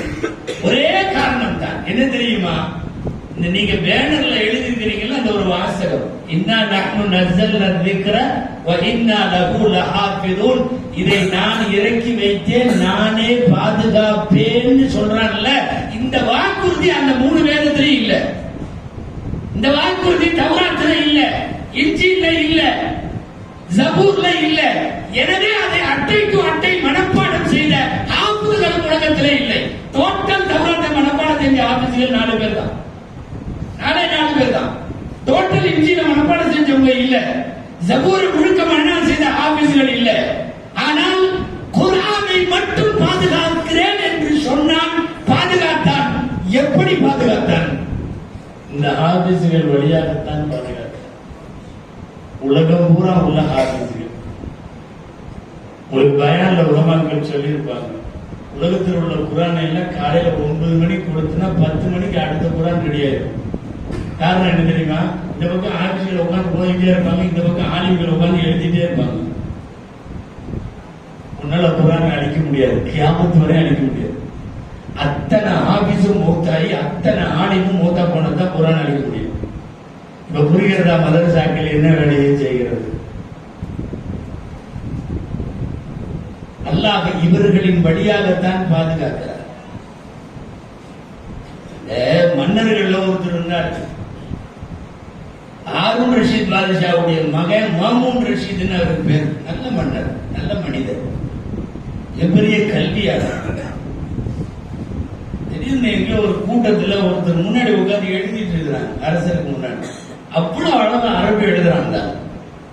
ஒரே காரணம் தான். என்ன தெரியுமா? நீங்க பேனர்ல எழுதிருக்கிறீங்களா அந்த ஒரு வாசகம், இன்னா நஹ்னு நஸல்னா ذிக்ர வ இன்னா லஹு லஹாஃபிதூன், இதை நான் இறக்கி வைத்தேன், நானே பாதுகாப்பேன்னு சொல்றான்ல. இந்த வாக்குறுதி அந்த 3 வேதத்திலே இல்ல. இந்த வாக்குறுதி தௌராத்துல இல்ல, இன்ஜீல்ல இல்ல, ஜபூர்ல இல்ல. எனவே அதை அட்டைக்கு அட்டை மனப்பாடம் செய்த ஆபீஸ்கள் உலகத்திலே இல்லை. டோட்டல் தௌராத்தை மனப்பாடம் செஞ்ச ஆபீஸ்கள் 4 பேர் தான். 4 பேர் தான். டோட்டல் இன்ஜீல மனப்பாடம் செஞ்சவங்க இல்ல. ஜபூர் முழுக்க மனப்பாடம் செய்த ஆபீஸ்கள் இல்ல. ஆனால் குர்ஆனை மட்டும் பாதுகாக்கிறேன் என்று சொன்னான், பாதுகாத்தான். எப்படி பாதுகாத்தான்? இந்த ஆபீஸ்கள் வழியாகத்தான் பாதுகாத்தான். உலகம் பூரா உள்ள ஆபீஸ்கள். ஒரு பயான்ல உலமாக்கள் சொல்லியிருப்பாங்க, உலகத்தில் உள்ள குரான் எல்லாம் காலையில 9 மணிக்கு கொடுத்தனா 10 மணிக்கு அடுத்த குரான் ரெடி ஆயிடும். காரணம் என்ன தெரியுமா? இந்த பக்கம் ஆட்சிகள் உட்காந்து போயிட்டே இருப்பாங்க, இந்த பக்கம் ஆலிம்கள் உட்காந்து எழுதிட்டே இருப்பாங்க. உன்னால குரான் அழிக்க முடியாது, கியாமத்து வரை அழிக்க முடியாது. அத்தனை ஆபீஸும் மூத்தாயி அத்தனை ஆலிமும் மூத்தா போனதான் குரான் அழிக்க முடியும். இப்ப புரிகிறதா? மதரசாக்கள் என்ன வேலையை செய்கிறது? அல்லாஹ் இவர்களின் வழியாகத்தான் பாதுகாக்கிறார். மன்னர்கள் ஒருத்தர் இருந்தார், ஹாரூன் ரஷீத் பாதுஷாவுடைய மகன் மாமூன் ரஷீத்னு அவருக்கு பேர். நல்ல மன்னர், நல்ல மனிதர், பெரிய கல்வியாளர். திடீர்னு எங்க ஒரு கூட்டத்தில் ஒருத்தர் முன்னாடி உட்கார்ந்து எழுதிட்டு இருக்கிறாங்க, அரசருக்கு முன்னாடி. அவ்வளவு அழகா அரபி எழுதுறாங்க.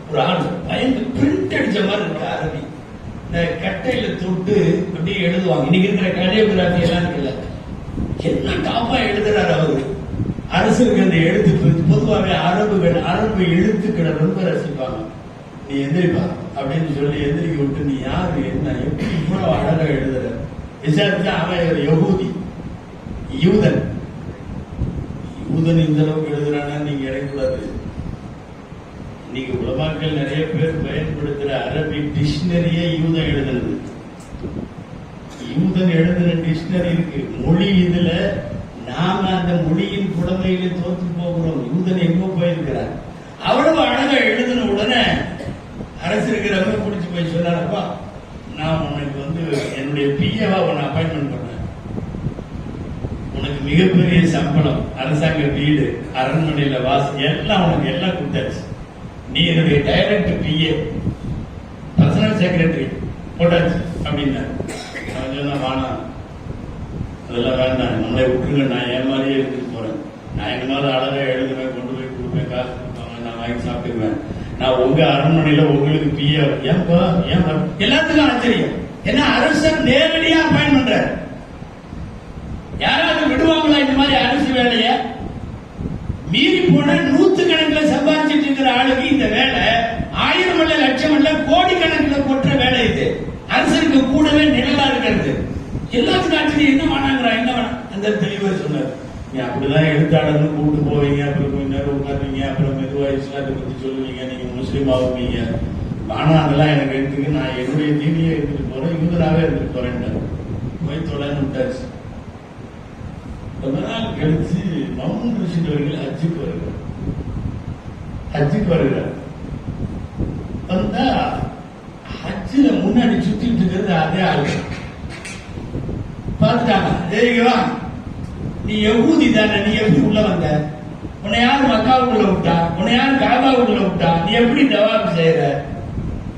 ஒரு ஆள் பயந்து பிரிண்ட் அடிச்ச மாதிரி இருக்கு அரபி. இந்த கட்டையில தொட்டு அப்படியே எழுதுவாங்க. இன்னைக்கு இருக்கிற கலியோகிராபி எல்லாம் இருக்குல்ல, என்ன டாப்பா எழுதுறாரு அவரு. அரசருக்கு அந்த எழுத்து பொதுவாகவே அரபு எழுத்துக்களை ரொம்ப ரசிப்பாங்க. நீ எந்திரிப்பா அப்படின்னு சொல்லி எந்திரிக்க விட்டு, நீ யாரு, என்ன, எப்படி இவ்வளவு அழகா எழுதுற விசாரிச்சா அவன் ஒரு யகூதி, யூதன். யூதன் இந்த அளவுக்கு எழுதுறானா நீங்க இறங்கக்கூடாது. இன்னைக்கு உலமாக்கள் நிறைய பேர் பயன்படுத்துற அரபி டிக்ஷனரியே யூதன் எழுதுனது. யூதன் எழுதுன டிக்ஷனரி இருக்கு மொழி. இதுல நாம அந்த மொழியின் புலமையில தோற்று போகிறோம். யூதன் எங்கோ போயிருக்கிறார். அவ்வளவு அழகா எழுதின உடனே அரசிருக்கிறவங்க பிடிச்சு போய் சொன்னாரப்பா, நான் உனக்கு என்னுடைய பிஏவா உன்னை அப்பாயின்மெண்ட் பண்ணேன். உனக்கு மிகப்பெரிய சம்பளம், அரசாங்க வீடு, அரண்மனையில வாசி எல்லாம் உனக்கு எல்லாம் கொடுத்தாச்சு. நீ என்னுடைய டைரக்ட் பிஏ, பர்சனல் செக்ரட்டரி போட்டாச்சு அப்படின்னா. அவன் சொன்னா, வானா அதெல்லாம் வேண்டாம், நம்மளே விட்டுருங்க, நான் என் மாதிரியே எடுத்துட்டு போறேன். நான் என்ன மாதிரி அழகா எழுதுவேன், கொண்டு போய் கொடுப்பேன், காசு கொடுப்பாங்க, நான் வாங்கி சாப்பிட்டுக்குவேன். நான் உங்க அரண்மனையில உங்களுக்கு பிஏ. ஏன்பா ஏன்? எல்லாத்துக்கும் ஆச்சரியம். ஏன்னா அரசர் நேரடியா அப்பாயின் பண்றாரு. யாராவது விடுவாங்களா இந்த மாதிரி அரசு வேலைய? மீறி போன 100 கணக்கில் சம்பாதிச்சிட்டு இருக்கிற ஆளுக்கு இந்த வேலை 1000 அல்ல, லட்சம் அல்ல, கோடி கணக்கில் கொற்ற வேலை இது. அரசருக்கு கூடவே நிழலா இருக்கிறது. எல்லாத்துக்கும் ஆச்சரியம். என்ன வேணாங்கிறா, என்ன வேணாம்? அந்த தெளிவா சொன்னார். நீ அப்படிதான் எழுத்தாளர்னு கூப்பிட்டு போவீங்க, அப்புறம் கொஞ்ச நேரம் உட்காருவீங்க, அப்புறம் மெதுவா இஸ்லாத்தை பத்தி சொல்லுவீங்க, நீங்க முஸ்லீம் ஆகுவீங்க. ஆனா அதெல்லாம் எனக்கு எடுத்துக்கு, நான் என்னுடைய தீனியை எடுத்துட்டு போறேன், யூதராகவே எடுத்துட்டு போறேன். போய் தொலைன்னு விட்டாச்சு. கொஞ்ச நாள் கழிச்சு மாமூன் ரஷீத் அவர்கள் ஹஜ்ஜுக்கு வருகிறார். வந்தா ஹஜ்ஜில முன்னாடி சுத்திட்டு இருக்கிறது அதே ஆளு. பார்த்துட்டாங்க, சரிங்களா, நீ யகூதி தானே, நீ எப்படி உள்ள வந்த? உன்னை யாரு மக்காவுக்குள்ள விட்டா? உன்னை யாரு காபாவுக்குள்ள விட்டா? நீ எப்படி ஜவாப் செய்யற?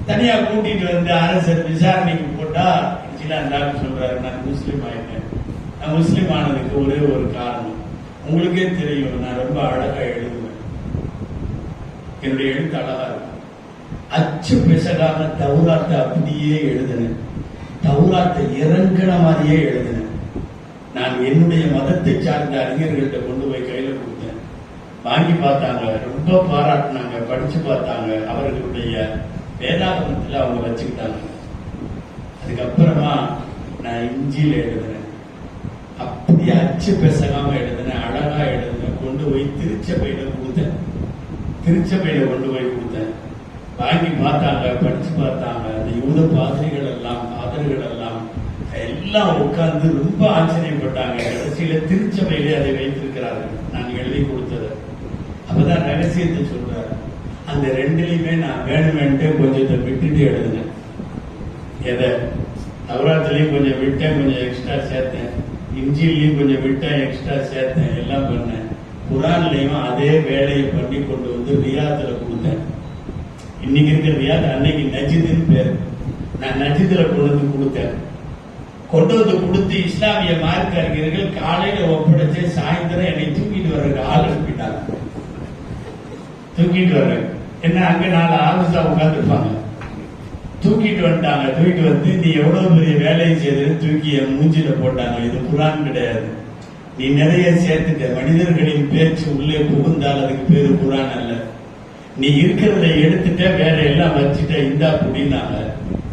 தனியா கூட்டிட்டு வந்து அரசர் விசாரணைக்கு போட்டா சொல்றாரு, நான் முஸ்லீம் ஆயிட்டேன். நான் முஸ்லீம் ஆனதுக்கு ஒரே ஒரு காரணம், உங்களுக்கே தெரியும், நான் ரொம்ப அழகா எழுதுவேன், என்னுடைய எழுத்து அழகா இருக்கும். அச்சு பிசகாம தௌராத்தை அப்படியே எழுதினேன், தௌராத்தை இறங்கின மாதிரியே எழுதினேன். நான் என்னுடைய மதத்தை சார்ந்த அறிஞர்கள்ட்ட கொண்டு போய் கையில கொடுத்தேன். வாங்கி பார்த்தாங்க, ரொம்ப பாராட்டினாங்க, படிச்சு பார்த்தாங்க. அவர்களுடைய வேதாகமத்தில் அவங்க வச்சுக்கிட்டாங்க. அதுக்கப்புறமா நான் இஞ்சியில எழுதுனேன், அப்படி அச்சு பெசகாம எழுதுனேன், அழகா எழுதுனேன். கொண்டு போய் திருச்சபையில கொடுத்தேன். திருச்சபையில கொண்டு போய் கொடுத்தேன். வாங்கி பார்த்தாங்க, படிச்சு பார்த்தாங்க. அந்த யூத பாதிரிகள் எல்லாம், பாதர்கள் எல்லாம் எல்லாம் உட்கார்ந்து ரொம்ப ஆச்சரியப்பட்டாங்க. கடைசியில திருச்சபையிலே அதை வைத்திருக்கிறார்கள், நான் எழுதி கொடுத்தது. அப்பதான் ரகசியத்தை சொல்றாரு. அந்த ரெண்டுலையுமே நான் வேணுமென்ட்டு கொஞ்சத்தை விட்டுட்டு எழுதினேன். எதை? தௌராத்திலையும் கொஞ்சம் விட்டேன், கொஞ்சம் எக்ஸ்ட்ரா சேர்த்தேன். இஞ்சிலையும் கொஞ்சம் விட்டேன், எக்ஸ்ட்ரா சேர்த்தேன், எல்லாம் பண்ணேன். குரான்லையும் அதே வேலையை பண்ணி கொண்டு வந்து ரியாத்துல கொடுத்தேன். இன்னைக்கு இருக்கிற ரியாத், அன்னைக்கு நஜிதுன்னு பேர். நான் நஜிதுல கொண்டு வந்து கொடுத்தேன். கொண்டு வந்து கொடுத்து இஸ்லாமிய மார்க்க அறிஞர்கள் காலையில ஒப்படைச்சு சாயந்தரம் என்னை தூக்கிட்டு வர்ற ஆள் அனுப்பிட்டாங்க. தூக்கிட்டு வர்ற என்ன, அங்க 4 ஆபீஸா உட்காந்துருப்பாங்க. தூக்கிட்டு வந்துட்டாங்க. தூக்கிட்டு வந்து, நீ எவ்வளவு பெரிய வேலையை செய்தது தூக்கி என் மூஞ்சில போட்டாங்க. இது குரான் கிடையாது, நீ நிறைய சேர்த்துட்ட. மனிதர்களின் பேச்சு உள்ளே புகுந்தால் அதுக்கு பேரு குரான் அல்ல. நீ இருக்கிறத எடுத்துட்ட, வேற எல்லாம் வச்சுட்ட, இந்தா புடினாங்க.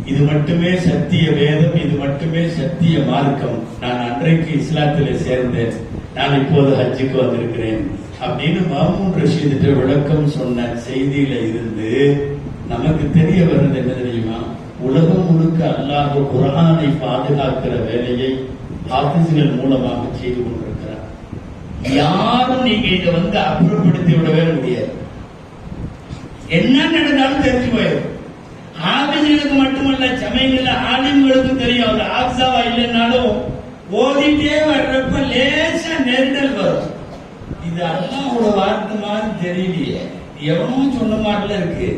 இது மட்டுமே சத்திய வேதம், இது மட்டுமே சத்திய மார்க்கம். நான் அன்றைக்கு இஸ்லாத்திலே சேர்ந்தேன், நான் இப்போது ஹஜ்ஜுக்கு வந்திருக்கிறேன் அப்படின்னு மாமூன் ரஷீதிட்ட விளக்கம் சொன்ன செய்தியில இருந்து நமக்கு தெரிய வருது என்ன தெரியுமா? உலகம் முழுக்க அல்லாஹ் குர்ஆனை பாதுகாக்கிற வேலையை ஹாஃபிஸ்கள் மூலமாக செய்து கொண்டிருக்கிறார். யாரும் நீங்க இதை அப்புறப்படுத்தி விடவே முடியாது. என்ன நடந்தாலும் தெரிஞ்சு போயிடும். ஹாஃபிஸ்களுக்கு மட்டுமல்ல, சமயங்கள்ல ஆலிம்களுக்கும் தெரியும். அவர் ஆப்சாவா இல்லைன்னாலும் ஓதிட்டே வர்றப்ப லேசா நெருடல் வரும். இது அல்லாஹ்வோட வார்த்தை மாதிரி தெரியலையே, எவனும் சொன்ன மாதிரில இருக்கு.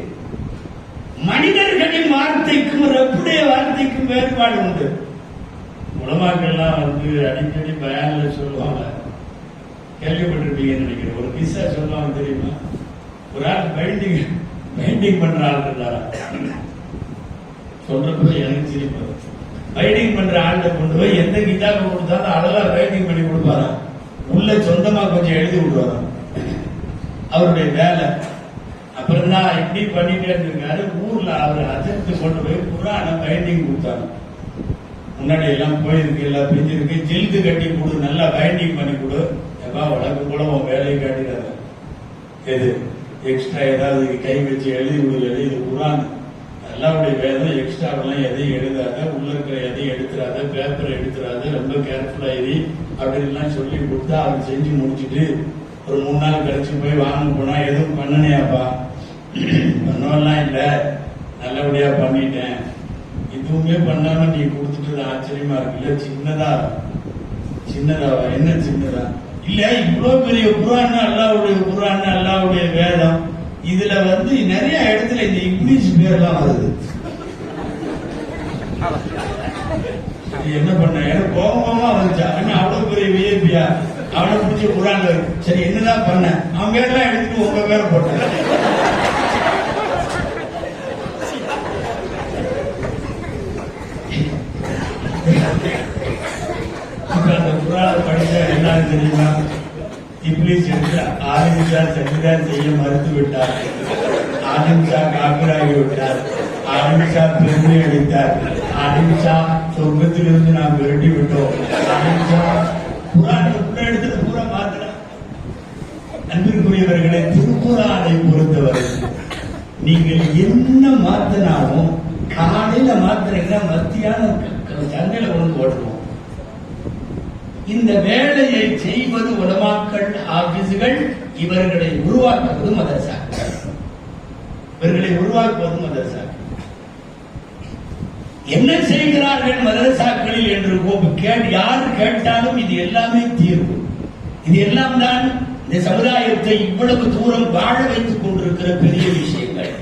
மனிதர்களின் வார்த்தைக்கும் ரப்புடைய வார்த்தைக்கும் வேறுபாடு உண்டு. உலமாக்கள்லாம் அடிக்கடி பயான்ல சொல்லுவாங்க, கேள்விப்பட்டிருப்பீங்கன்னு நினைக்கிறேன். ஒரு கிஸ்ஸா சொல்லுவாங்க தெரியுமா? ஒரு ஆள் பெயிண்டிங் பண்ற ஆள் இருந்தாரா, சொல்றப்ப எனக்கு சிரிப்பு. பெயிண்டிங் பண்ற ஆள்கிட்ட கொண்டு போய் எந்த கிதாபை கொடுத்தாலும் அழகா பெயிண்டிங் பண்ணி கொடுப்பாரா, உள்ள சொந்தமா கொஞ்சம் எழுதி விடுவாராம். அவருடைய வேலை. அப்புறம் தான் இப்படி பண்ணிட்டே இருந்திருக்காரு. ஊர்ல அவர் அஜத்து கொண்டு போய் குர்ஆன பைண்டிங் கொடுத்தாங்க. முன்னாடி எல்லாம் போயிருக்கு, எல்லாம் பிரிஞ்சிருக்கு, ஜில்து கட்டி கொடு, நல்லா பைண்டிங் பண்ணி கொடு. எப்பா வழக்கு போல உன் வேலையை காட்டிடாத, எது எக்ஸ்ட்ரா ஏதாவது கை வச்சு எழுதி விடு, இது குர்ஆன் அல்லாஹ்வுடைய வேதம், எக்ஸ்ட்ராவெல்லாம் எதையும் எழுதாத, உள்ள இருக்கிற எதையும் எடுத்துறாத, பேப்பரை எடுத்துறாத, ரொம்ப கேர்ஃபுல்லா எரி அப்படின்லாம் சொல்லி கொடுத்தா அவர் செஞ்சு முடிச்சுட்டு ஒரு 3 நாள் கழிச்சு போய் வாங்க போனா, எதுவும் பண்ணனையாப்பா? பண்ணலாம் இல்ல, நல்லபடியா பண்ணிட்டேன். எதுவுமே பண்ணாம நீ கொடுத்துட்டு ஆச்சரியமா இருக்குல்ல. சின்னதாவா? என்ன சின்னதா? இல்ல, இவ்வளவு பெரிய குர்ஆன், அல்லாஹ்வுடைய குர்ஆன், அல்லாஹ்வுடைய வேதம், இதுல நிறைய இடத்துல இந்த இங்கிலீஷ் பேர்லாம் வருது. என்ன பண்ண? எனக்கு கோபமா வந்துச்சா? என்ன அவ்வளவு பெரிய விஐபியா? அவனை பிடிச்ச குர்ஆன்ல இருக்கு. சரி, என்னதான் பண்ண? அவன் பேர்லாம் எடுத்துட்டு உங்க பேரை போட்ட. அந்த குர்ஆனை படிச்சா என்ன தெரியுமா? இப்ளீஸ் எடுத்து ஆலிம்ஷா சஜிதா செய்ய மறுத்து விட்டார், ஆலிம்ஷா காபிராகி விட்டார், ஆலிம்ஷா பெருமை அளித்தார், ஆலிம்ஷா சொர்க்கத்திலிருந்து நாம் விரட்டி விட்டோம், ஆலிம்ஷா குர்ஆனுக்குள்ள எடுத்து பூரா மாத்திரம். அன்பிற்குரியவர்களை, திருக்குர்ஆனை பொறுத்தவரை நீங்கள் என்ன மாத்தினாலும் காலையில மாத்திரீங்கன்னா மத்தியானம் சந்தையில கொண்டு ஓட்டுவோம். இந்த வேலையை செய்வது உலமாக்கள், ஆபீஸ்கள், இவர்களை உருவாக்குவது மதரசாக்கள். என்ன செய்கிறார்கள் மதரசாக்களில் என்று யார் கேட்டாலும் இது எல்லாமே தீர்வு. இது எல்லாம் தான் இந்த சமுதாயத்தை இவ்வளவு தூரம் வாழ வைத்துக் கொண்டிருக்கிற பெரிய விஷயங்கள்.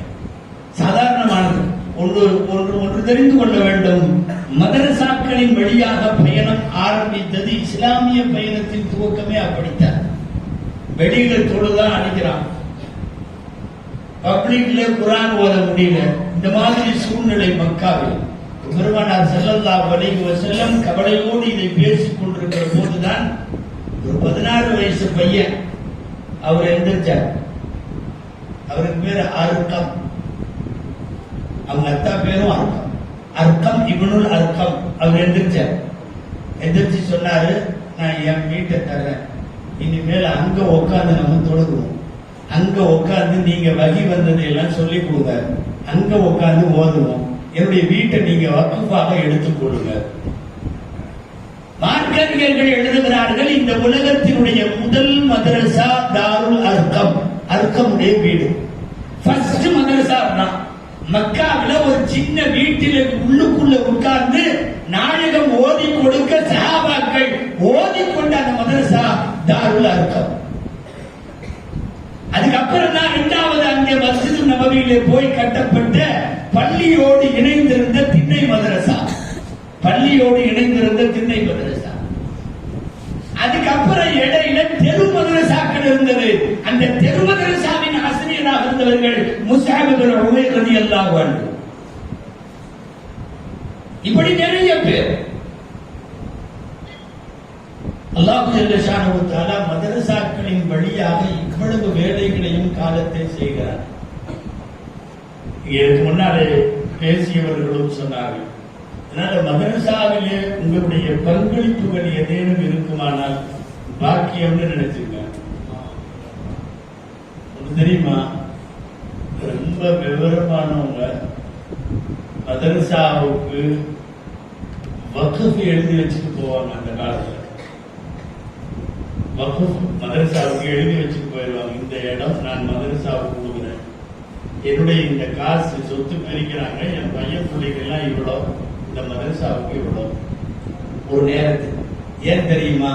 சாதாரணமானது. ஒன்று தெரிந்து கொள்ள வேண்டும். மதரசாக்களின் வழியாக பயணம் ஆரம்பித்தது. இஸ்லாமிய பயணத்தின் துவக்கமே அப்படித்தான். வெளியில தொழுதான் அடிக்கிறான், பப்ளிக்ல குர்ஆன் ஓத முடியல. இந்த மாதிரி சூழ்நிலை மக்காவில் பெருமானார் ஸல்லல்லாஹு அலைஹி வஸல்லம் கவலையோடு இதை பேசிக் கொண்டிருக்கிற போதுதான் ஒரு 16 வயசு பையன் அவர் எந்திரிச்சார். அவருக்கு பேரு அர்கம், அவங்க அத்தா பேரும் அர்க்கம், அர்க்கம் இப்னுல் அர்க்கம். அவர் எந்திரிச்சு சொன்னாரு, நான் என் வீட்டை தர்றேன், இனிமேல் அங்க உட்காந்து நம்ம தொழுகிறோம், அங்க உட்காந்து நீங்க வகி வந்ததை எல்லாம் சொல்லிக் கொடுங்க, அங்க உட்காந்து ஓதுவோம், என்னுடைய வீட்டை நீங்க வக்ஃபாக எடுத்துக் கொள்ளுங்க. மார்க்கறிஞர்கள் எழுதுகிறார்கள், இந்த உலகத்தினுடைய முதல் மதரசா தாருல் அர்கம், அர்க்கமுடைய வீடு. ஃபர்ஸ்ட் மதரசா தான் மக்காவில ஒரு சின்ன வீட்டில் உள்ளுக்குள்ள உட்கார்ந்து நாயகம் ஓதி கொடுக்க சஹாபாக்கள் ஓதிக்கொண்ட அந்த மதரசா தாருல் அர்கம். அதுக்கப்புறம் தான் 2வது அங்கே மஸ்ஜிது நபவியிலே போய் கட்டப்பட்ட பள்ளியோடு இணைந்திருந்த திண்ணை மதரசா, அதுக்கப்புறம் இடையில தெரு மதரசாக்கள் இருந்தது. அந்த தெரு மதரசாவின் ஆசிரியராக இருந்தவர்கள் முஸ்அப் இப்னு உமைர் ரலியல்லாஹு அன்ஹு. இப்படி நிறைய பேர். அல்லாஹ் ஜல்ல ஷானஹு தஆலா மதரசாக்களின் வழியாக இவ்வளவு வேலைகளையும் காலத்தை செய்கிறார். இதற்கு முன்னாலே பேசியவர்களும் சொன்னார்கள். அதனால மதரசாவிலே உங்களுடைய பங்களிப்புகள் ஏதேனும் இருக்குமானால் பாக்கியம்னு நினைச்சுங்க. தெரியுமா, ரொம்ப விவரமானவங்க மதரசாவுக்கு வக்ஃப் எழுதி வச்சுட்டு போவாங்க. அந்த காலத்துல வக்ஃப் மதரசாவுக்கு எழுதி வச்சுட்டு போயிடுவாங்க. இந்த இடம் நான் மதரசாவுக்கு கொடுக்குறேன், என்னுடைய இந்த காசு சொத்து பிரிக்கிறாங்க, என் பையன் பிள்ளைகள்லாம் இவ்வளோ, இந்த மதரசாவுக்கு இவ்வளோ ஒரு நேரத்துக்கு. ஏன் தெரியுமா,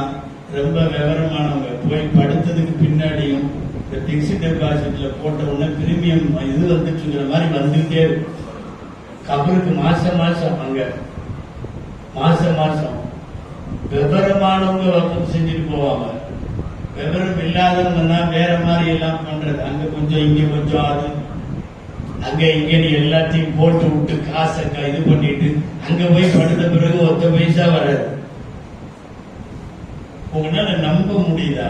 ரொம்ப விவரமானவங்க போய் படுத்ததுக்கு பின்னாடியும் இந்த பிக்ஸ்ட் டெபாசிட்ல போட்ட உடனே பிரீமியம் இது வந்துட்டுங்கிற மாதிரி வந்துட்டே இருக்கும். கபருக்கு மாசம் மாசம் அங்க மாசம் விவரமானவங்க வக்கம் செஞ்சுட்டு போவாங்க. விவரம் இல்லாதவங்கன்னா வேற மாதிரி எல்லாம் பண்றது, அங்க கொஞ்சம் இங்க கொஞ்சம், அது அங்க இங்க நீ எல்லாத்தையும் போட்டு விட்டு காசை இது பண்ணிட்டு அங்க போய் படுத்த பிறகு ஒத்த பைசா வராது. உங்களால நம்ப முடியுதா?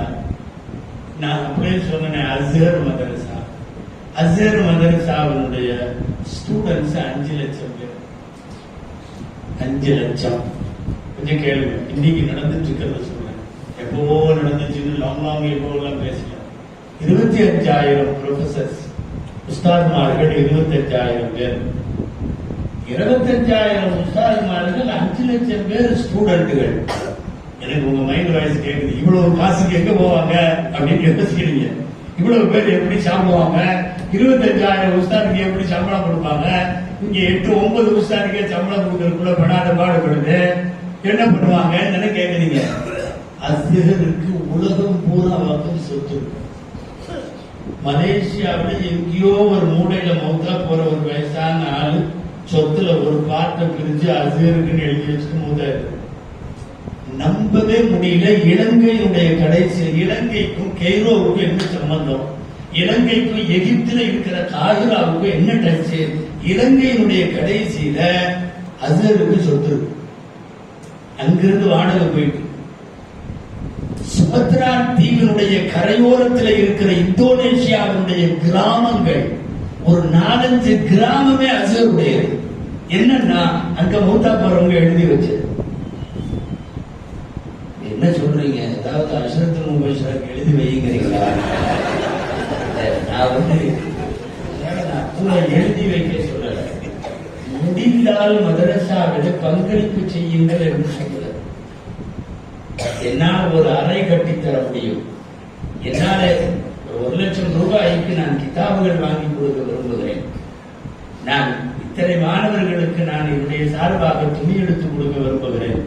நான் அப்படியே சொன்னேன், அஸ்ஹர் மதரசாவுடைய ஸ்டூடெண்ட்ஸ் 5 லட்சம் பேர். 5 லட்சம். கொஞ்சம் கேளுங்க, இன்னைக்கு நடந்துட்டு இருக்கிறத சொல்றேன். எப்போ நடந்துச்சுன்னு லாங் எப்போ எல்லாம் பேசல. 25,000 ப்ரொஃபசர்ஸ், உஸ்தாத்மார்கள் 25,000 பேர். 25,000 உஸ்தாத்மார்கள், 5 லட்சம் பேர் ஸ்டூடெண்ட்டுகள். எனக்கு உங்க மைண்ட் வாய்ஸ் கேக்குது, இவ்வளவு காசுக்கு எங்க போவாங்க அப்படின்னு யோசிக்கிறீங்க. இவ்வளவு பேர் எப்படி சாப்பிடுவாங்க? 25,000 உஸ்தாதுக்கு எப்படி சம்பளம் கொடுப்பாங்க? இங்க 8-9 உஸ்தாதுக்கே சம்பளம் கொடுக்கறதுக்குள்ள படாத பாடுபடுது. என்ன பண்ணுவாங்க கேக்குறீங்க. அஸ்ஹருக்கு உலகம் பூரா வக்ஃப் சொத்து. மலேசியாவில் எங்கேயோ ஒரு மூடையில மௌத்தா போற ஒரு வயசான ஆளு சொத்துல ஒரு பார்ட்டை பிரிஞ்சு அஸ்ஹருக்குன்னு எழுதி வச்சுட்டு மூத்தாரு. நம்பவே முடியல. இலங்கையுடைய கடைசி, இலங்கைக்கும் கெய்ரோவுக்கும் என்ன சம்பந்தம்? இலங்கைக்கும் எகிப்துல இருக்கிற காஹிராவுக்கும் என்ன டச்சு? இலங்கையினுடைய கடைசியில அஸ்ஹருக்கு சொத்து இருக்கு. அங்கிருந்து வாடகை போயிட்டு சுமத்ரா தீவினுடைய கரையோரத்தில் இருக்கிற இந்தோனேஷியாவினுடைய கிராமங்கள், ஒரு 4-5 கிராமமே அஸ்ஹருடையது. என்னன்னா அங்க மூத்தா போறவங்க எழுதி வச்சது. என்ன சொல்றீங்க? ஏதாவது அஷ்ரத்துல் முபஷ்ஷருக்கு எழுதி வைங்கிறீங்களா? நான் எழுதி வைக்க சொல்லல. முடிந்தால் மதரசாவில் பங்களிப்பு செய்யுங்கள் என்று சொல்ல. என்னால் ஒரு அறை கட்டித்தர முடியும். என்னால 1 லட்சம் ரூபாய்க்கு நான் கிதாபுகள் வாங்கி கொடுக்க விரும்புகிறேன். நான் இத்தனை மாணவர்களுக்கு நான் என்னுடைய சார்பாக துணி எடுத்து கொடுக்க விரும்புகிறேன்.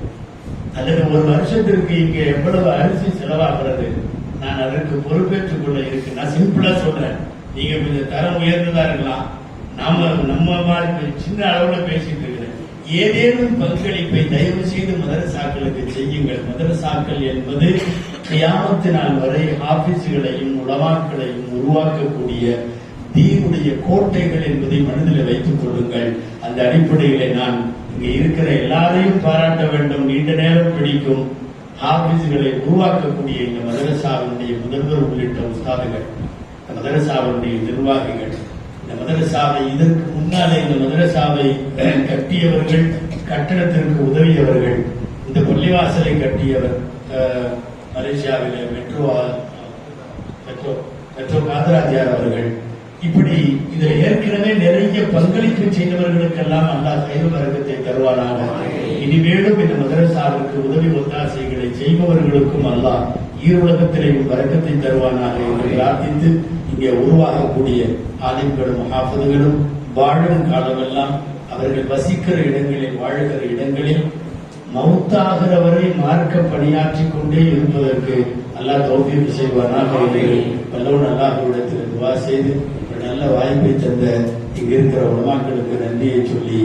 அல்லது ஒரு வருஷத்திற்கு இங்க எவ்வளவு அரிசி செலவாகிறது, நான் அதற்கு பொறுப்பேற்றுக் கொள்ள இருக்கு. நான் சிம்பிளா சொல்றேன், நீங்க கொஞ்சம் தரம் உயர்ந்ததா இருக்கலாம், நம்ம மாதிரி சின்ன அளவுல பேசிட்டு இருக்கிறேன். ஏதேனும் பங்களிப்பை தயவு செய்து மதரசாக்களுக்கு செய்யுங்கள். மதரசாக்கள் என்பது கியாமத்து நாள் வரை ஆபீஸ்களையும் உலமாக்களையும் உருவாக்கக்கூடிய தீனுடைய கோட்டைகள் என்பதை மனதில் வைத்துக் கொள்ளுங்கள். அந்த அடிப்படையிலே நான் இங்க இருக்கிற எல்லாரையும் பாராட்ட வேண்டும். நீண்ட நேரம் பிடிக்கும் ஆபீஸ்களை உருவாக்கக்கூடிய இந்த மதரசாவினுடைய முதல்வர் உள்ளிட்ட உஸ்தாதுகள், மதரசாவினுடைய நிர்வாகிகள், இந்த மதரசாவை இதற்கு முன்னாலே இந்த மதரசாவை கட்டியவர்கள், கட்டடத்திற்கு உதவியவர்கள், இந்த பள்ளிவாசலை கட்டியவர் மலேசியாவிலே மெட்ரோ காதராஜார் அவர்கள், இப்படி இதில் ஏற்கனவே நிறைய பங்களிப்பு செய்தவர்களுக்கெல்லாம் அல்லாஹ் கைது வரக்கத்தை தருவானாக. இனிமேலும் இந்த மதரசாவிற்கு உதவி ஒத்தாசைகளை செய்பவர்களுக்கும் அல்லாஹ் ஈருலகத்திலேயும் வரக்கத்தை தருவானாக என்று பிரார்த்தித்து, இங்கே உருவாகக்கூடிய ஆலிம்களும் ஹாஃபிதுகளும் வாழும் காலமெல்லாம் அவர்கள் வசிக்கிற இடங்களில், வாழ்கிற இடங்களில் மௌத்தாகிற வரை மார்க்க பணியாற்றிக் கொண்டே இருப்பதற்கு அல்லாஹ் தௌஃபீக் செய்வானாக என்று வல்லவன் அல்லாஹ்விடத்தில் துஆ செய்து நல்ல வாய்ப்பை தந்த இங்க இருக்கிற உலமாக்களுக்கு நன்றியை சொல்லி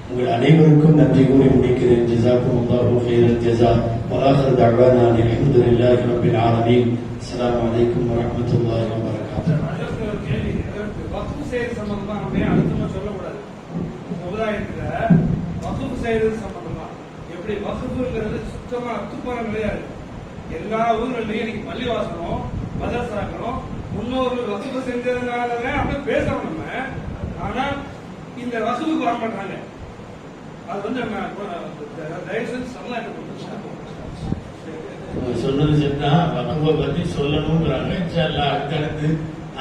உங்கள் அனைவருக்கும் நன்றி கூறி முடிக்கிறேன். ஜஸாக்குமுல்லாஹு கைரல் ஜஸா. வ ஆகிரு தஅவானா அல்ஹம்துலில்லாஹி ரப்பில் ஆலமீன். அஸ்ஸலாமு அலைக்கும் வ ரஹ்மத்துல்லாஹி வ பரகாத்துஹு. வக்ஃப் செய்யறது சம்பந்தமா அப்படியே அழுத்தமா சொல்லக்கூடாது. சமுதாயத்துல வக்ஃப் செய்யறது சம்பந்தமா எப்படி வக்ஃப்ங்கிறது சுத்தமா அத்துப்பான நிலையா இருக்கு. எல்லா ஊர்கள்லயும் இன்னைக்கு பள்ளிவாசலும் மதரசாக்களும் முன்னோர்கள் வக்ஃப் செஞ்சதுனால அப்படியே பேசுறோம் நம்ம. ஆனா இந்த வசூலுக்கு வர மாட்டாங்க. அது வந்து தயவு செஞ்சு சொல்லலாம். சொன்னது சரிதா. வகுப்பை பத்தி சொல்லணுங்கிறாங்க. அடுத்தடுத்து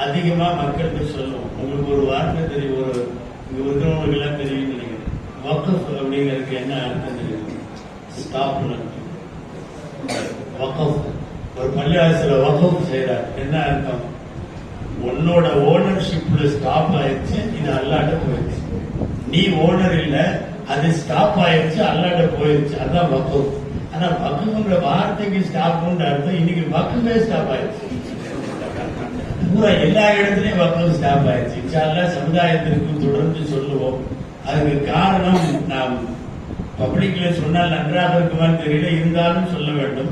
அதிகமா மக்களுக்கு சொல்லுவோம். உங்களுக்கு ஒரு வார்த்தை தெரியும், ஒரு இங்க இருக்கிறவங்களுக்கு எல்லாம் தெரியும் நினைக்கிறேன். வக்கஃப் அப்படிங்கிறதுக்கு என்ன அர்த்தம் தெரியும்? ஸ்டாப். வக்கஃப், ஒரு பள்ளிவாசல வக்கஃப் செய்யறார், என்ன அர்த்தம்? உன்னோட ஓனர்ஷிப்ல ஸ்டாப் ஆயிடுச்சு, இது அல்லாட்ட போயிடுச்சு. நீ ஓனர் இல்ல, அது ஸ்டாப் ஆயிடுச்சு, அல்லாட்ட போயிடுச்சு. அதான் வக்கஃப். ஆனா வக்கஃப்ங்கிற வார்த்தைக்கு ஸ்டாப்னு அர்த்தம். இன்னைக்கு வக்கஃபே ஸ்டாப் ஆயிடுச்சு. பூரா எல்லா இடத்துலயும் வக்கஃப் ஸ்டாப் ஆயிடுச்சு. இன்ஷால்லா சமுதாயத்திற்கு தொடர்ந்து சொல்லுவோம். அதுக்கு காரணம் நாம் பப்ளிக்ல சொன்னால் நன்றாக இருக்குமான்னு தெரியல, இருந்தாலும் சொல்ல வேண்டும்.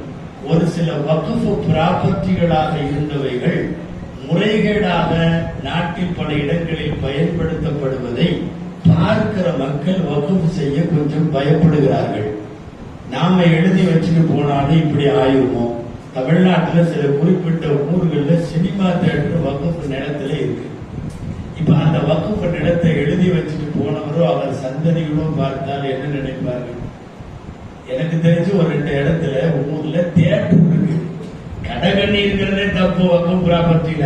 ஒரு சில வக்ஃப் ப்ராப்பர்ட்டிகளாக இருந்தவைகள் முறைகேடாக நாட்டில் பல இடங்களில் பயன்படுத்தப்படுவதை பார்க்கிற மக்கள் வக்ஃப் செய்ய கொஞ்சம் பயப்படுகிறார்கள். நாம எழுதி வச்சுட்டு போனாலும் இப்படி ஆயுமோ? தமிழ்நாட்டில் சில குறிப்பிட்ட ஊர்களில் சினிமா தியேட்டர் வக்ஃப் நிலத்துல இருக்கு. இப்ப அந்த வக்ஃப் நிலத்தை எழுதி வச்சுட்டு போனவரோ அவர் சந்ததிகளோ பார்த்தால் என்ன நினைப்பார்கள்? எனக்கு தெரிஞ்சு ஒரு 2 இடத்துல ஊர்ல தியேட்டர் இருக்கு. கடகண்ணி இருக்கிறதே தப்பு. வக்ஃப் ப்ராப்பர்ட்டியில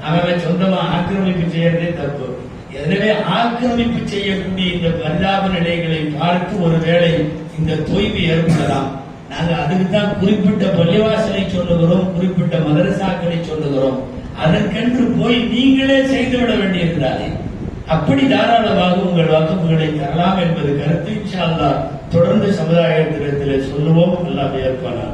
அவன் சொந்தமா ஆக்கிரமிப்பு செய்யறதே தப்பு. எனவே ஆக்கிரமிப்பு செய்யக்கூடிய இந்த பரிதாப நிலைகளை பார்த்து ஒருவேளை இந்த தொய்வு ஏற்படலாம். நாங்க அதுக்கு தான் குறிப்பிட்ட பள்ளிவாசலை சொல்லுகிறோம், குறிப்பிட்ட மதரசாக்களை சொல்லுகிறோம். அதற்கென்று போய் நீங்களே செய்துவிட வேண்டியிருக்கிறாரே. அப்படி தாராளமாக உங்கள் வக்ஃப்களை தரலாம் என்பது கருத்து. இன்ஷா அல்லாஹ் தொடர்ந்து சமுதாயத்திடத்திலே சொல்லுவோம். அல்லாஹ் ஏற்பானாக.